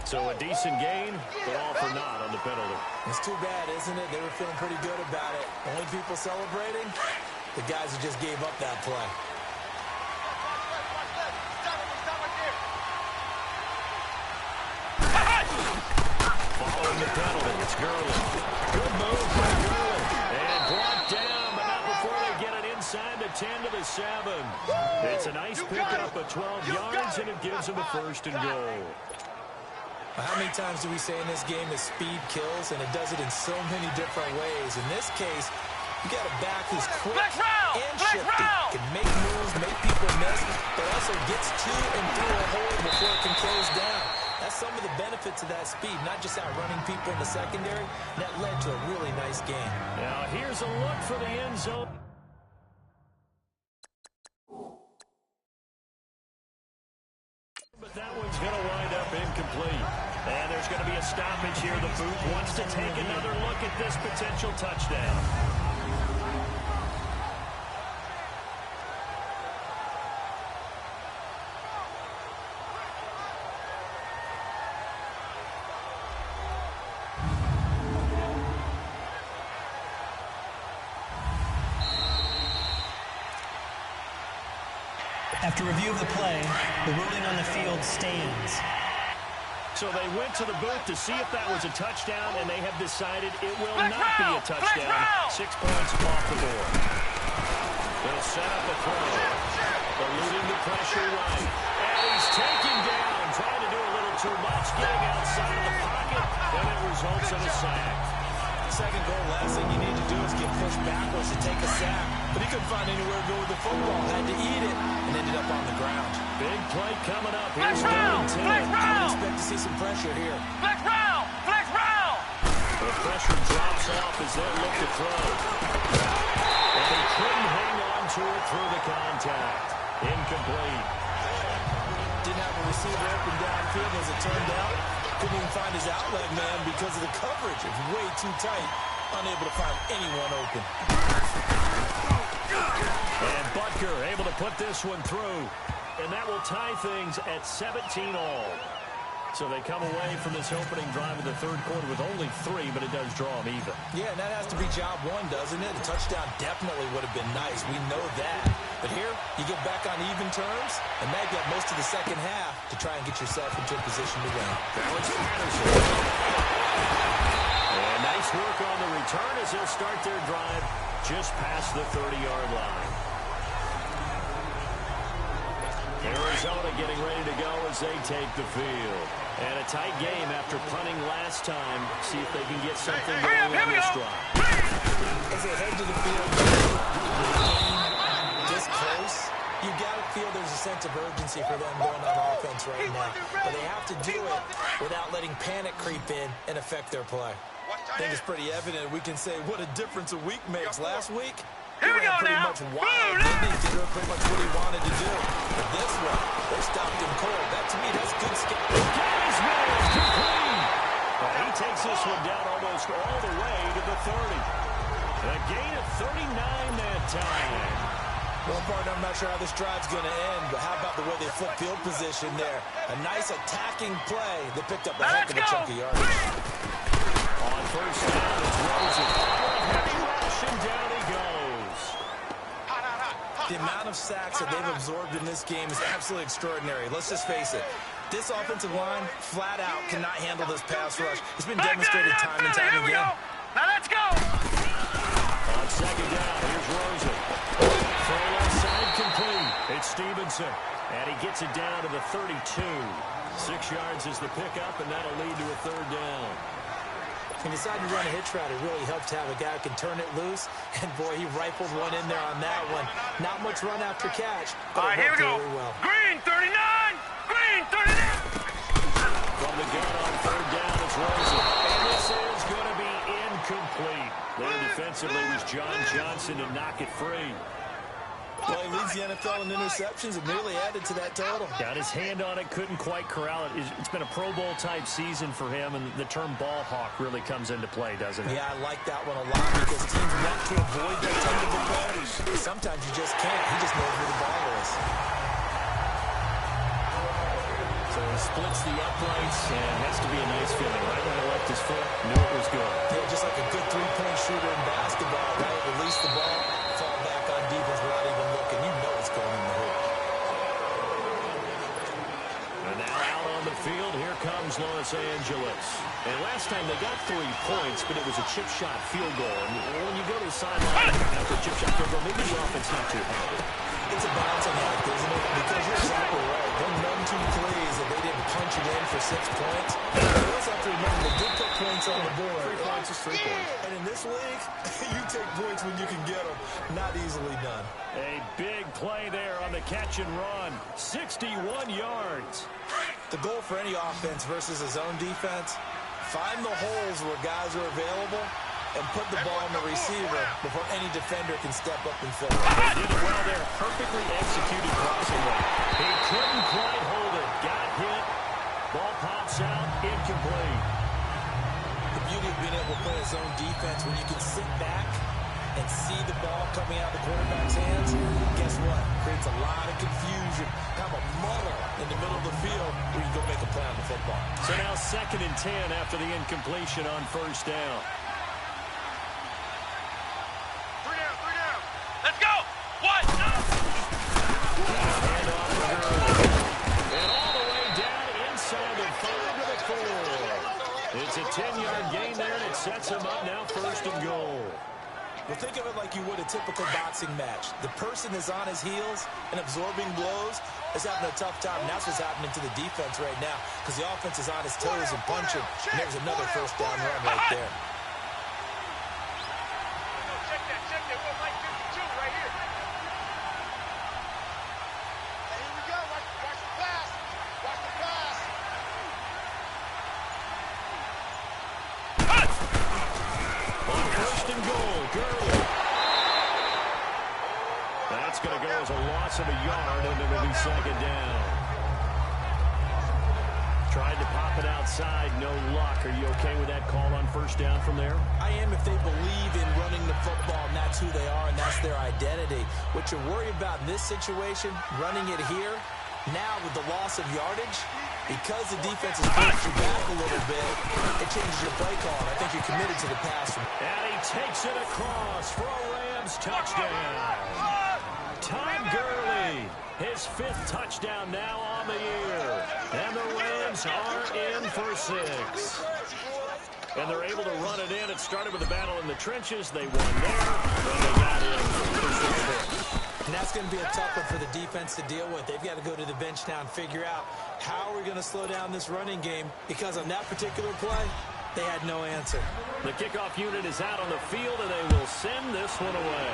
So a decent gain, but all for naught on the penalty. It's too bad, isn't it? They were feeling pretty good about it. Only people celebrating, the guys who just gave up that play. Following the penalty, it's Gurley. Good move by Gurley. And brought down, but not before they get it inside the 10 to the 7. It's a nice pickup of 12 yards, and it gives them a first and goal. How many times do we say in this game that speed kills, and it does it in so many different ways? In this case, you got a back who's quick and shifty, can make moves, make people miss, but also gets to and through a hole before it can close down. That's some of the benefits of that speed, not just outrunning people in the secondary. That led to a really nice game. Now here's a look for the end zone. But that one's going to wind up incomplete. And there's going to be a stoppage here. The boot wants to take another look at this potential touchdown. After review of the play, the ruling on the field stands. So they went to the booth to see if that was a touchdown, and they have decided it will not be a touchdown. 6 points off the board. They'll set up a throw. Eluding the pressure right. And he's taken down, trying to do a little too much, getting outside of the pocket, and it results in a sack. Second goal, last thing you need to do is get pushed backwards to take a sack. But he couldn't find anywhere to go with the football. Had to eat it and ended up on the ground. Big play coming up. Here's 3rd and 10. I would expect to see some pressure here. Flex round! Flex round! The pressure drops off as they look to throw. And they couldn't hang on to it through the contact. Incomplete. Didn't have a receiver open downfield as it turned out. Couldn't even find his outlet man because of the coverage. It's way too tight. Unable to find anyone open. And Butker able to put this one through. And that will tie things at 17 all. So they come away from this opening drive of the third quarter with only 3, but it does draw them even. Yeah, and that has to be job one, doesn't it? A touchdown definitely would have been nice. We know that. But here, you get back on even terms, and now you've got most of the second half to try and get yourself into a position to win. That was Patterson. And nice work on the return as they'll start their drive just past the 30-yard line. Arizona getting ready to go as they take the field. And a tight game after punting last time. See if they can get something going on this drive. As they head to the field, this close, you got to feel there's a sense of urgency for them going on offense right now. But they have to do it without letting panic creep in and affect their play. I think it's pretty evident. We can say what a difference a week makes. Last week, he ran pretty much wild. He did pretty much what he wanted to do. But this one, they stopped him cold. That, to me, that's good scouting. He takes this one down almost all the way to the 30. A gain of 39 that time. Well, partner, I'm not sure how this drive's going to end, but how about the way they flip field position there? A nice attacking play that picked up a heck of a chunk of yardage. On first down, it's Rosen. Heavy rush, and down he goes. The amount of sacks that they've absorbed in this game is absolutely extraordinary. Let's just face it. This offensive line, flat out, cannot handle this pass rush. It's been demonstrated time and time again. Now let's go. On second down, here's Rosen. Throw left side complete. It's Stevenson. And he gets it down to the 32. 6 yards is the pickup, and that'll lead to a 3rd down. He decided to run a hitch route. It really helped to have a guy who can turn it loose. And, boy, he rifled one in there on that one. Not much run after catch, but All right, here we go. really well. Green 39! Green 39! From the gun on third down, it's Rosen. And this is going to be incomplete. There defensively was John Johnson to knock it free. Well, he leads the NFL in interceptions and nearly added to that total. Got his hand on it, couldn't quite corral it. It's been a Pro Bowl-type season for him, and the term ball hawk really comes into play, doesn't it? Yeah, I like that one a lot because teams want to avoid that technical play. Sometimes you just can't. He just knows where the ball is. So he splits the uprights, and has to be a nice feeling. Right when he left his foot, knew it was good. Yeah, just like a good three-point shooter in basketball, right? Release the ball, fall back on defense without even looking. You know it's going in the hoop. And now out on the field, here comes Los Angeles. And last time they got 3 points, but it was a chip shot field goal. And when you go to the sideline after a chip shot field goal, maybe the offense not too happy. It's a balancing act, isn't it? Because you're exactly right. Them 1-2 threes that they didn't punch it in for 6 points. You also have to remember they did put points on the board. 3 points is 3 points. And in this league, you take points when you can get them. Not easily done. A big play there on the catch and run. 61 yards. The goal for any offense versus his own defense, find the holes where guys are available and put the ball on the receiver before any defender can step up and fill it. They did it well there. Perfectly executed crossing one. He couldn't quite hold it. Got hit. Ball pops out. Incomplete. The beauty of being able to play his own defense when you can sit back and see the ball coming out of the quarterback's hands, guess what? Creates a lot of confusion. Have a muddle in the middle of the field where you can go make a play on the football. So now 2nd and 10 after the incompletion on first down. 3 down. Let's go! What? No! Hand off to Gurley. And all the way down inside the 5 to the 4. It's a 10-yard gain there, and it sets him up now 1st and goal. Well, think of it like you would a typical boxing match. The person is on his heels and absorbing blows is having a tough time. And that's what's happening to the defense right now because the offense is on his toes and punching. And there's another first down run right there. Check that. We're like 52 right here. Here we go. Watch the pass. Watch the pass. On 1st and goal, Gurley. That's going to go as a loss of a yard, and it'll be 2nd down. Tried to pop it outside, no luck. Are you okay with that call on 1st down from there? I am if they believe in running the football, and that's who they are, and that's their identity. What you worry about in this situation, running it here, now with the loss of yardage, because the defense has pushed you back a little bit, it changes your play call, and I think you're committed to the pass. And he takes it across for a Rams touchdown. Todd Gurley, his 5th touchdown now on the year. And the Rams are in for 6. And they're able to run it in. It started with a battle in the trenches. They won there, and they got in for 6 points. And that's going to be a tough one for the defense to deal with. They've got to go to the bench now and figure out how are we going to slow down this running game, because on that particular play, they had no answer. The kickoff unit is out on the field, and they will send this one away.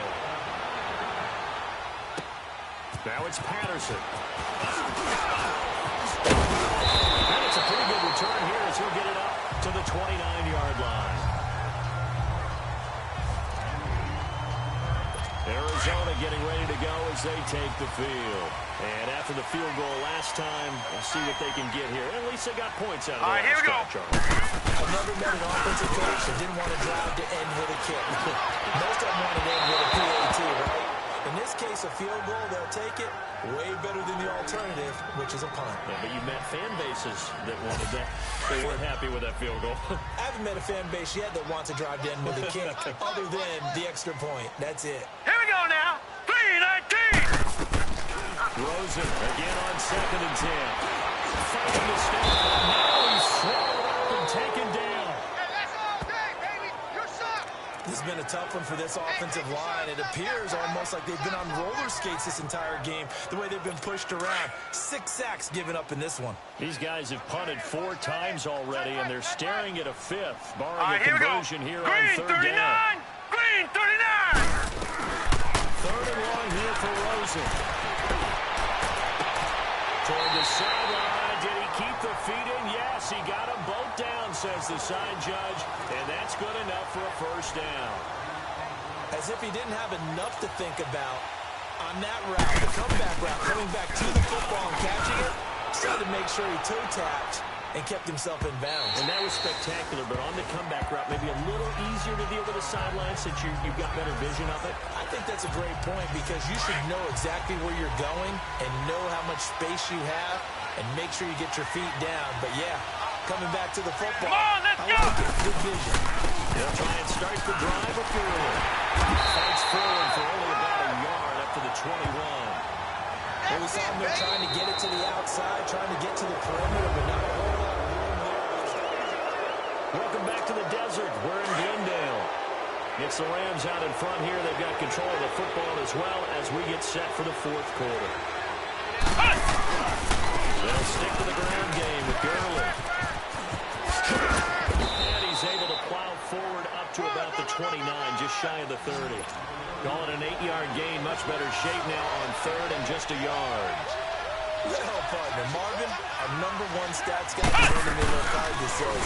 Now it's Patterson. And it's a pretty good return here as he'll get it up to the 29-yard line. Arizona getting ready to go as they take the field. And after the field goal last time, we'll see what they can get here. At least they got points out of the last drive, Charles. I've never met an offensive coach that didn't want to drive to end with a kick. Most of them want to end with a PAT, right? In this case, a field goal, they'll take it. Way better than the alternative, which is a punt. Yeah, but you met fan bases that wanted that. They weren't happy with that field goal. I haven't met a fan base yet that wants to drive to end with a kick, other than the extra point. That's it. Here we go now. 3-19. Rosen again on 2nd and 10. Fighting to stay. Now he's swallowed up and taken down. Hey, that's all day, baby. You're sucked. This has been a tough one for this offensive line. It appears almost like they've been on roller skates this entire game, the way they've been pushed around. 6 sacks given up in this one. These guys have punted 4 times already, and they're staring at a 5th, barring a conversion here on 3rd down. Green 39! 3rd and long here for Rosen. Toward the sideline. Did he keep the feet in? Yes, he got them both down, says the side judge, and that's good enough for a 1st down. As if he didn't have enough to think about on that route, the comeback route, coming back to the football and catching it, decided to make sure he toe-tapped and kept himself in bounds. And that was spectacular, but on the comeback route, maybe a little easier to deal with the sideline since you've got better vision of it. I think that's a great point because you should know exactly where you're going and know how much space you have and make sure you get your feet down. But, yeah, coming back to the football, Come on, let's go! like it. Good vision. They'll try and start the drive up early. Fights forward for only about a yard up to the 21. Well, we saw him there trying to get it to the outside, trying to get to the perimeter, but not a whole lot of room there. Welcome back to the desert. We're in Glendale. It's the Rams out in front here. They've got control of the football as well as we get set for the 4th quarter. They'll stick to the ground game with Gurley. And he's able to plow forward up to about the 29, just shy of the 30. Call it an 8-yard gain. Much better shape now on 3rd and just a yard. Well, partner, Marvin, our #1 stats guy, handed me a little card that says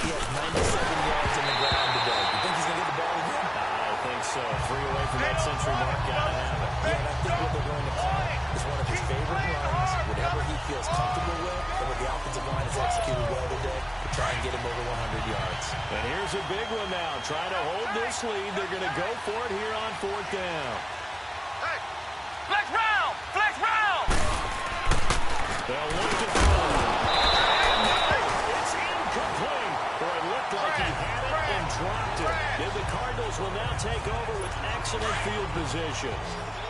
he has 97 yards on the ground today. You think he's going to get the ball again? I think so. 3 away from that century mark. Gotta have it. Yeah, and I think what they're going to call is one of his favorite runs, whatever he feels comfortable with, and what the offensive line has executed well today, to try and get him over 100 yards. And here's a big one now. Trying to hold this lead. They're going to go for it here on 4th down. Flex round! Flex round! They'll look to throw. It's incomplete. Or it looked like he had it and dropped it. And the Cardinals will now take over with excellent field position.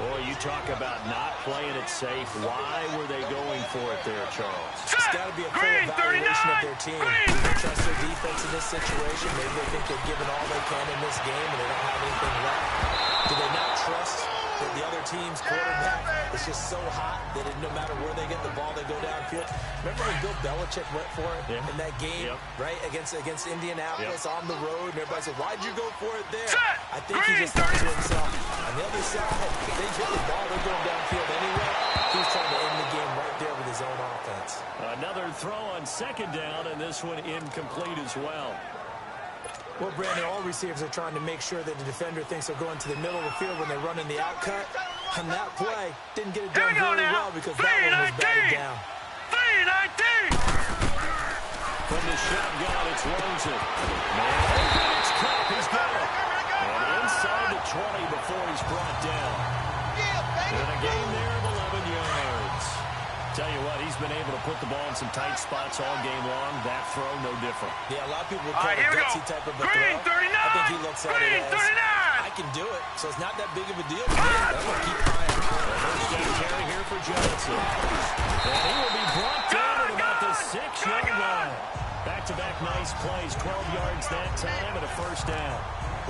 Boy, you talk about not playing it safe. Why were they going for it there, Charles? It's got to be a full evaluation of their team. They trust their defense in this situation. Maybe they think they've given all they can in this game and they don't have anything left. Do they not trust that the other team's quarterback is just so hot that no matter where they get the ball, they go downfield? Remember when Bill Belichick went for it in that game, right, against Indianapolis on the road, and everybody said, why'd you go for it there? I think he just thought to himself, on the other side, if they get the ball, they're going downfield anyway. He's trying to end the game right there with his own offense. Another throw on 2nd down, and this one incomplete as well. Well, Brandon, all receivers are trying to make sure that the defender thinks they're going to the middle of the field when they run in the outcut. On that play, didn't get it done very well because that one was batted down. 3-19! From the shotgun, it's Rosen. Man, it's caught. He's got it. And inside the 20 before he's brought down. And a gain there of 11 yards. Tell you what, he's been able to put the ball in some tight spots all game long. That throw, no different. Yeah, a lot of people would call it a gutsy type of a throw. I think he looks at it as, I can do it, so it's not that big of a deal. I'm going to keep trying. First down carry here for Johnson. And he will be brought down at about the 6-yard line. Back-to-back nice plays, 12 yards that time and a 1st down.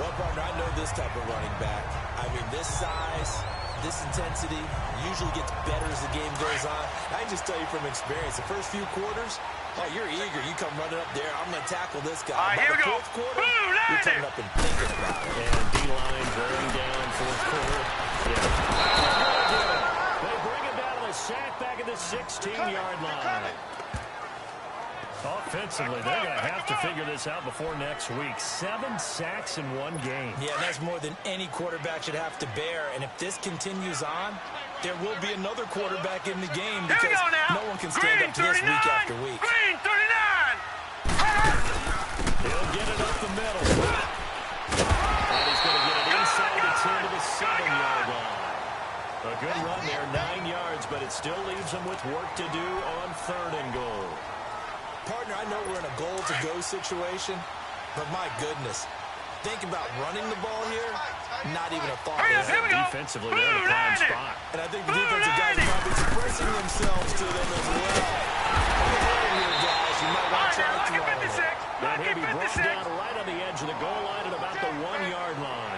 Well, partner, I know this type of running back. I mean, this size, this intensity usually gets better as the game goes on. I can just tell you from experience, the first few quarters, oh, you're eager. You come running up there. I'm going to tackle this guy. By the 4th quarter, you're coming up and thinking about it. And D-line bearing down 4th quarter. They bring it down to the sack back at the 16-yard line. Offensively, they're going to have to figure this out before next week. 7 sacks in 1 game. Yeah, that's more than any quarterback should have to bear. And if this continues on, there will be another quarterback in the game because no one can stand up to this week after week. Green 39! He'll get it up the middle. And he's going to get it inside the 10 to the 7-yard line. A good run there, 9 yards, but it still leaves him with work to do on 3rd and goal. Partner, I know we're in a goal-to-go situation, but my goodness, think about running the ball here, not even a thought. Defensively, they're in a prime spot. And I think the defensive guys are probably expressing themselves to them as well. Here, guys, you might want to try to throw it. And he'll be brought down right on the edge of the goal line at about the 1-yard line.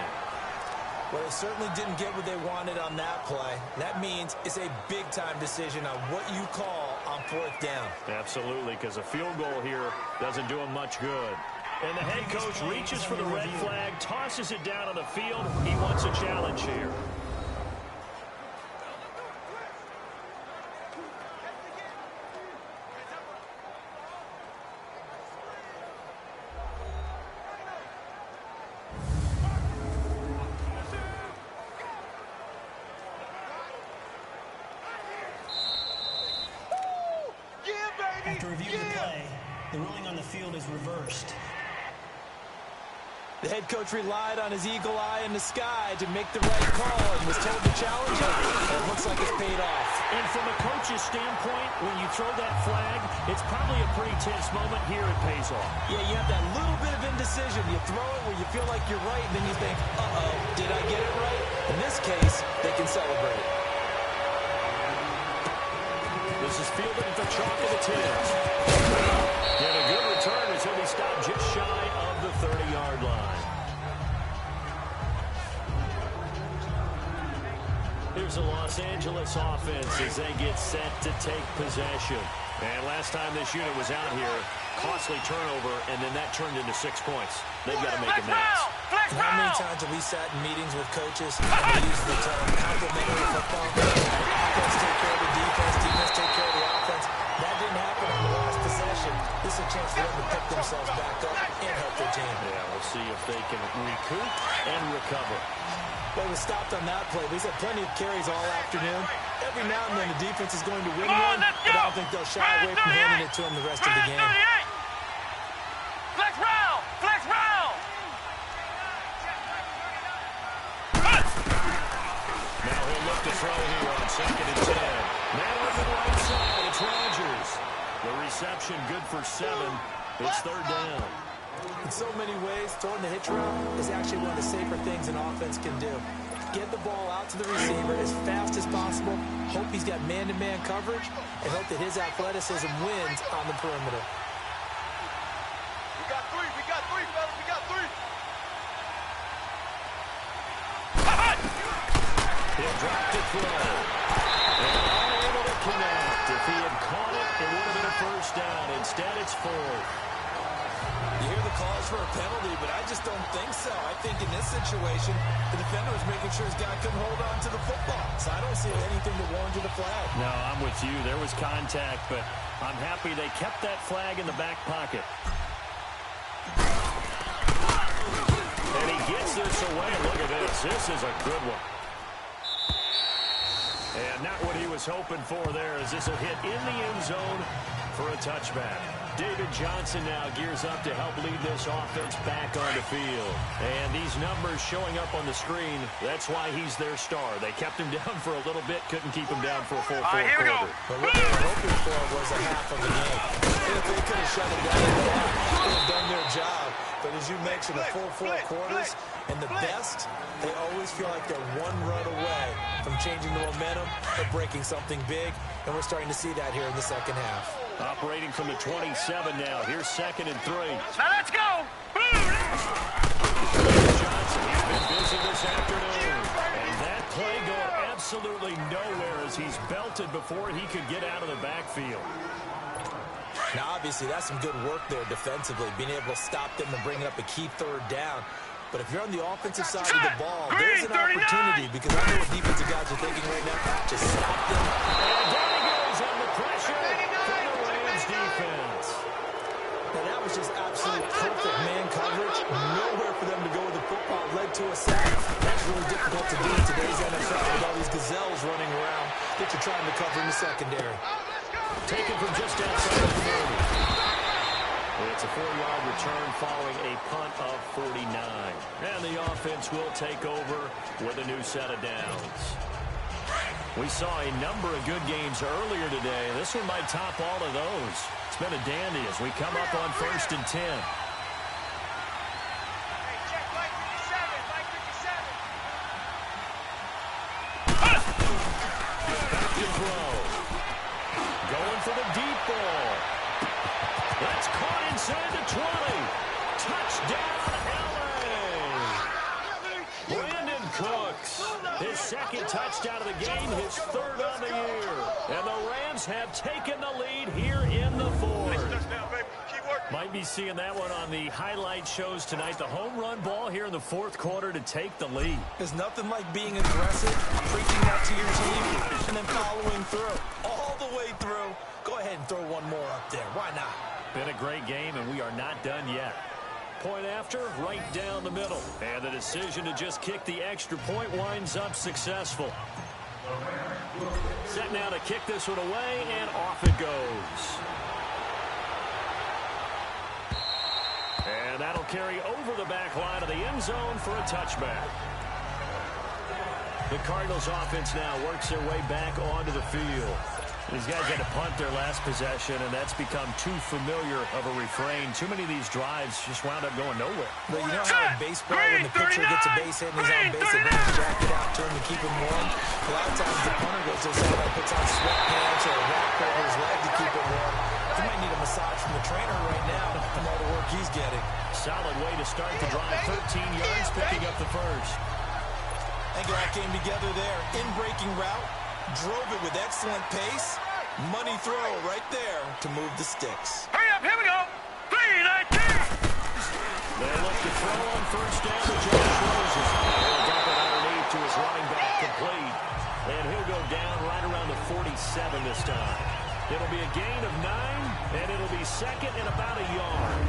Well, they certainly didn't get what they wanted on that play. That means it's a big-time decision on what you call on 4th down. Absolutely, because a field goal here doesn't do him much good. And the head coach reaches for the red flag, tosses it down on the field. He wants a challenge here. After reviewing the play, the ruling on the field is reversed. The head coach relied on his eagle eye in the sky to make the right call and was told to challenge it. And it looks like it's paid off. And from a coach's standpoint, when you throw that flag, it's probably a pretty tense moment. Here it pays off. Yeah, you have that little bit of indecision. You throw it where you feel like you're right, and then you think, uh-oh, did I get it right? In this case, they can celebrate it. This is fielded at the chalk of the 10. And a good return as he'll be stopped just shy of the 30-yard line. Here's the Los Angeles offense as they get set to take possession. And last time this unit was out here, costly turnover, and then that turned into 6 points. They've got to make amends. How many times have we sat in meetings with coaches and they use the term complementary football? Offense take care of the defense, defense take care of the offense. That didn't happen on the last possession. This is a chance for them to pick themselves back up and help their team. Yeah, we'll see if they can recoup and recover. They were stopped on that play. He's had plenty of carries all afternoon. Every now and then the defense is going to win one, but I don't think they'll shy away from handing it to him the rest of the game. Flex round! Flex round! Now he'll look to throw here on 2nd and 10. Man on the right side, it's Rodgers. The reception good for 7. It's 3rd down. In so many ways, throwing the hitch route is actually one of the safer things an offense can do. Get the ball out to the receiver as fast as possible, hope he's got man-to-man coverage, and hope that his athleticism wins on the perimeter. We got 3, fellas, we got 3. He'll drop to throw. And unable to connect. If he had caught it, it would have been a 1st down. Instead, it's 4th. You hear the calls for a penalty, but I just don't think so. I think in this situation, the defender was making sure his guy couldn't hold on to the football. So I don't see anything that warranted a flag. No, I'm with you. There was contact, but I'm happy they kept that flag in the back pocket. And he gets this away. Look at this. This is a good one. And not what he was hoping for there, as this will hit in the end zone for a touchback. David Johnson now gears up to help lead this offense back on the field. And these numbers showing up on the screen, that's why he's their star. They kept him down for a little bit, couldn't keep him down for a full fourth quarter. But what they were hoping for was a half of the game. If they could have shut it down, they would have done their job. But as you mentioned, a full 4 quarters, and the best, they always feel like they're one run away from changing the momentum or breaking something big, and we're starting to see that here in the second half. Operating from the 27 now. Here's 2nd and 3. Now let's go! Johnson, he's been busy this afternoon. And that play going absolutely nowhere as he's belted before he could get out of the backfield. Now, obviously, that's some good work there defensively, being able to stop them and bringing up a key 3rd down. But if you're on the offensive side of the ball, there's an opportunity, because I know what defensive guys are thinking right now. Just stop them. And down he goes on the pressure from the Rams defense. Now, that was just absolute perfect man coverage. Nowhere for them to go with the football. Led to a sack. That's really difficult to do in today's NFL with all these gazelles running around that you're trying to cover in the secondary. Taken from just outside the 30. It's a 4-yard return following a punt of 49. And the offense will take over with a new set of downs. We saw a number of good games earlier today. This one might top all of those. It's been a dandy as we come up on 1st and 10. Back to throw. Going for the deep ball. That's caught inside the 20. Touchdown, L.A. Brandon Cook second touchdown of the game, his third on the year. And the Rams have taken the lead here in the fourth. Might be seeing that one on the highlight shows tonight. The home run ball here in the fourth quarter to take the lead. There's nothing like being aggressive, preaching that to your team, and then following through. All the way through. Go ahead and throw one more up there. Why not? Been a great game, and we are not done yet. Point after, right down the middle. And the decision to just kick the extra point winds up successful. Set now to kick this one away, and off it goes. And that'll carry over the back line of the end zone for a touchback. The Cardinals offense now works their way back onto the field. These guys had to punt their last possession, and that's become too familiar of a refrain. Too many of these drives just wound up going nowhere. But you know how in baseball, when the pitcher gets a base hit and he's on base, they just jack it out to him to keep him warm. A lot of times the punter goes to the side, puts on sweatpants or a wrap over his leg to keep it warm. He might need a massage from the trainer right now from all the work he's getting. Solid way to start the drive. 13 yards, picking up the first. And that came together there. In-breaking route. Drove it with excellent pace. Money throw right there to move the sticks. Hurry up, here we go. 3-19. They look to throw on first down to Josh Rosen. He'll dump it underneath to his running back, complete. And he'll go down right around the 47 this time. It'll be a gain of 9, and it'll be second and about a yard.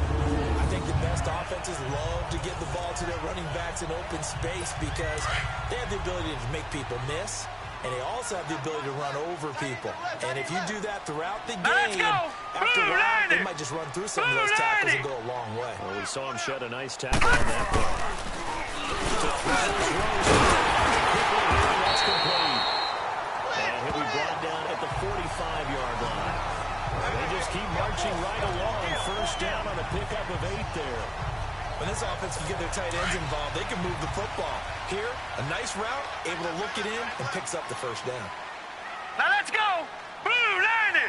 I think the best offenses love to get the ball to their running backs in open space because they have the ability to make people miss. And they also have the ability to run over people. And if you do that throughout the game, after a while, they might just run through some of those tackles and go a long way. Well, we saw him shed a nice tackle on that play. That's complete. And he'll be brought down at the 45-yard line. They just keep marching right along. First down on a pickup of 8 there. When this offense can get their tight ends involved, they can move the football. Here, a nice route, able to look it in, and picks up the first down. Now let's go. Blue 90.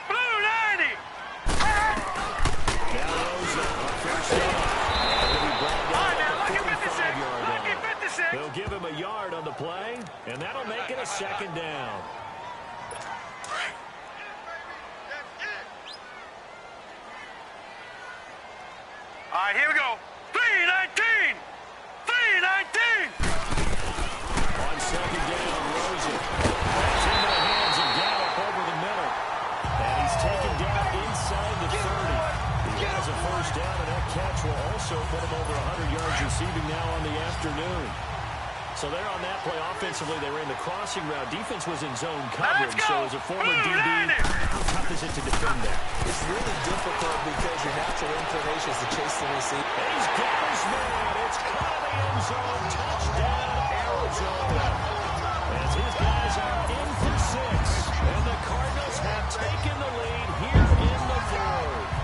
Blue 90. Now Rosen on first down. He'll be brought down at the 45-yard line. They'll give him a yard on the play, and that'll make it a second down. All right, here we go. 3-19. 3-19. On second down, Rosen. That's into the hands of Gallup over the middle. And he's taken down inside the 30. He has a first down, and that catch will also put him over 100 yards receiving now on the afternoon. So there on that play, offensively, they ran the crossing route. Defense was in zone coverage, so as a former DB, how tough is it to defend that? It's really difficult because your natural inclination is to chase the receiver. And he's got his man. It's caught in the end zone. Touchdown, Arizona. As his guys are in for 6. And the Cardinals have taken the lead here in the fourth.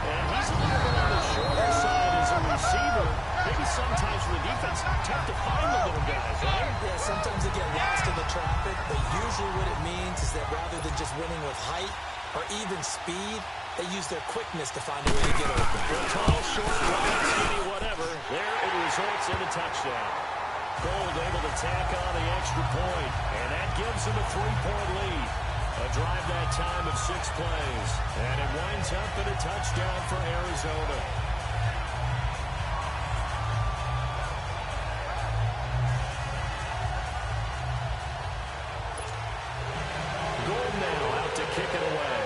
And he's a little bit on the shorter side as a receiver. Maybe sometimes for the defense, tough to find the little guys, right? Yeah, sometimes they get lost in the traffic, but usually what it means is that rather than just winning with height or even speed, they use their quickness to find a way to get open. Well, tall, short, wide, skinny, whatever. There it results in a touchdown. Gold able to tack on the extra point, and that gives them a 3-point lead. A drive that time of 6 plays, and it winds up in a touchdown for Arizona. Gold now out to kick it away.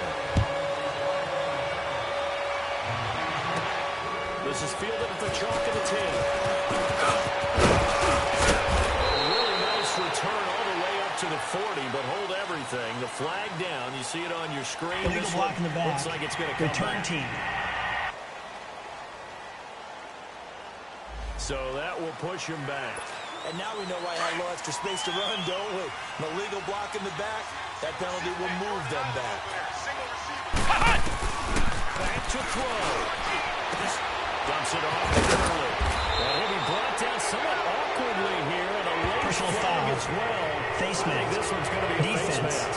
This is fielded at the chalk of the 10. A really nice return all the way up to the 40, but hold everything. The flag down. You see it on your screen. Illegal block in the back. Looks like it's going to come Return back. team. So that will push him back. And now we know why I had a little extra space to run, don't we? An illegal block in the back, that penalty will move them back. Back to throw. Dumps it off early. And he'll be brought down somewhat awkwardly here, and a late Personal flag foul. as well. Face mask. This one's going to be a face Defense. mask.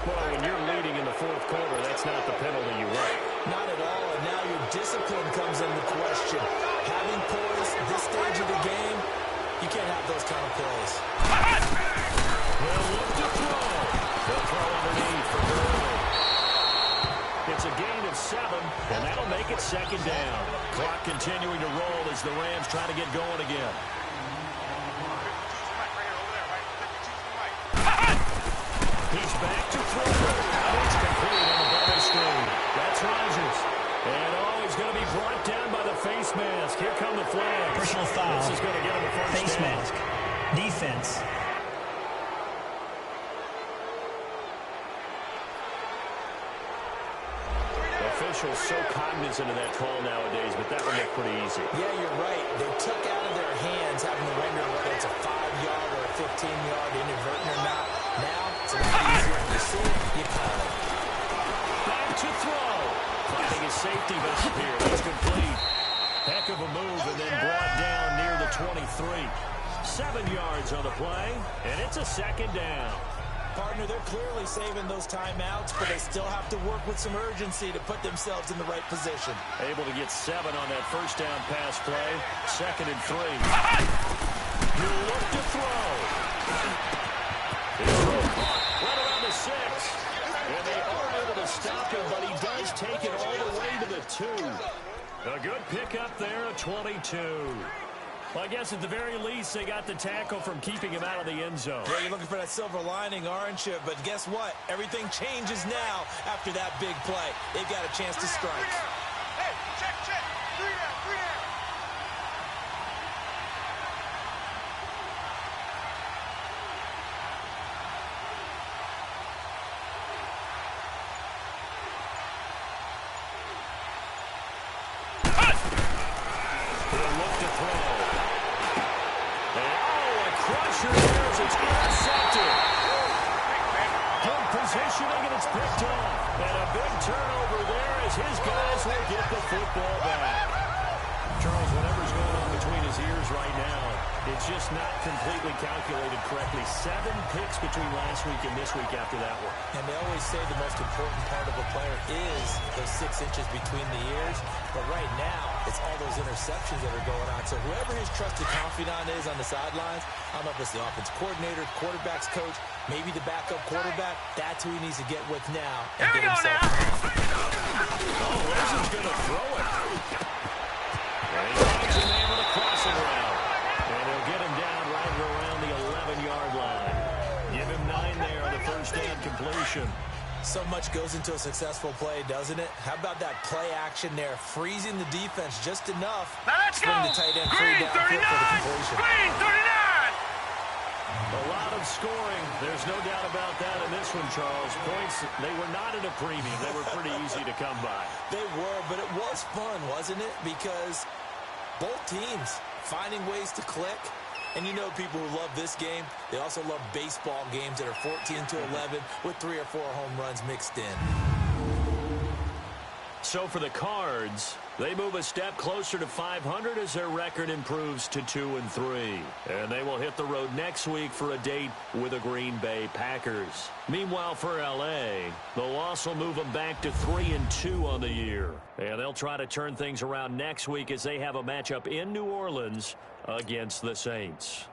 Well, when you're leading in the fourth quarter, that's not the penalty you want. Not at all, and now your discipline comes into question. Having poise this stage of the game, You can't have those kind of plays. They'll look to throw. They'll throw underneath for Gurley. It's a gain of 7, and that'll make it second down. Clock continuing to roll as the Rams try to get going again. He's back to throw. It's complete on the bubble screen. That's Rodgers. And he's going to be brought down by the face mask. Here come the flags. Personal foul. This is going to get him a first face down. mask. Defense. Officials so cognizant of that call nowadays, but that one looked pretty easy. Yeah, you're right. They took out of their hands having to render whether it's a 5-yard or a 15-yard inadvertent or not. Now, it's a lot easier. You see it, you call it. Back to throw. Finding his safety vest here. That's complete. Heck of a move and then brought down near the 23. 7 yards on the play, and it's a second down. Partner, they're clearly saving those timeouts, but they still have to work with some urgency to put themselves in the right position. Able to get 7 on that first down pass play. 2nd and 3. He'll look to throw. Right around the 6. And they are able to stop him, but he does take it all the way to the 2. A good pickup there, a 22. Well, I guess at the very least, they got the tackle from keeping him out of the end zone. Yeah, you're looking for that silver lining, aren't you? But guess what? Everything changes now after that big play. They've got a chance to strike. Hey, check. 3 down, 3 down. He'll look to throw. It's intercepted. Good positioning, and it's picked off. And a big turnover there as his guys will get the football back. Charles, whatever's going on between his ears right now, it's just not completely calculated correctly. 7 picks between last week and this week after that one. And they always say the most important part of a player is those 6 inches between the ears. But right now, it's all those interceptions that are going on. So whoever his trusted confidant is on the sidelines, I don't know if it's the offense coordinator, quarterback's coach, maybe the backup quarterback, that's who he needs to get with now. And Here we go now. Oh, Wilson's going to throw it. And he finds him there with a crossing route. And he'll get him down right around the 11-yard line. Give him 9 there on the first down completion. So much goes into a successful play, doesn't it? How about that play action there, freezing the defense just enough Now let's to bring go. the tight end free Green downfield 39. for the completion. Green 39. A lot of scoring. There's no doubt about that in this one, Charles. Points, they were not at a premium. They were pretty easy to come by. They were, but it was fun, wasn't it? Because both teams finding ways to click. And you know people who love this game, they also love baseball games that are 14-11 with 3 or 4 home runs mixed in. So for the Cards, they move a step closer to 500 as their record improves to 2-3. And they will hit the road next week for a date with the Green Bay Packers. Meanwhile, for L.A., the loss will move them back to 3-2 on the year. And they'll try to turn things around next week as they have a matchup in New Orleans against the Saints.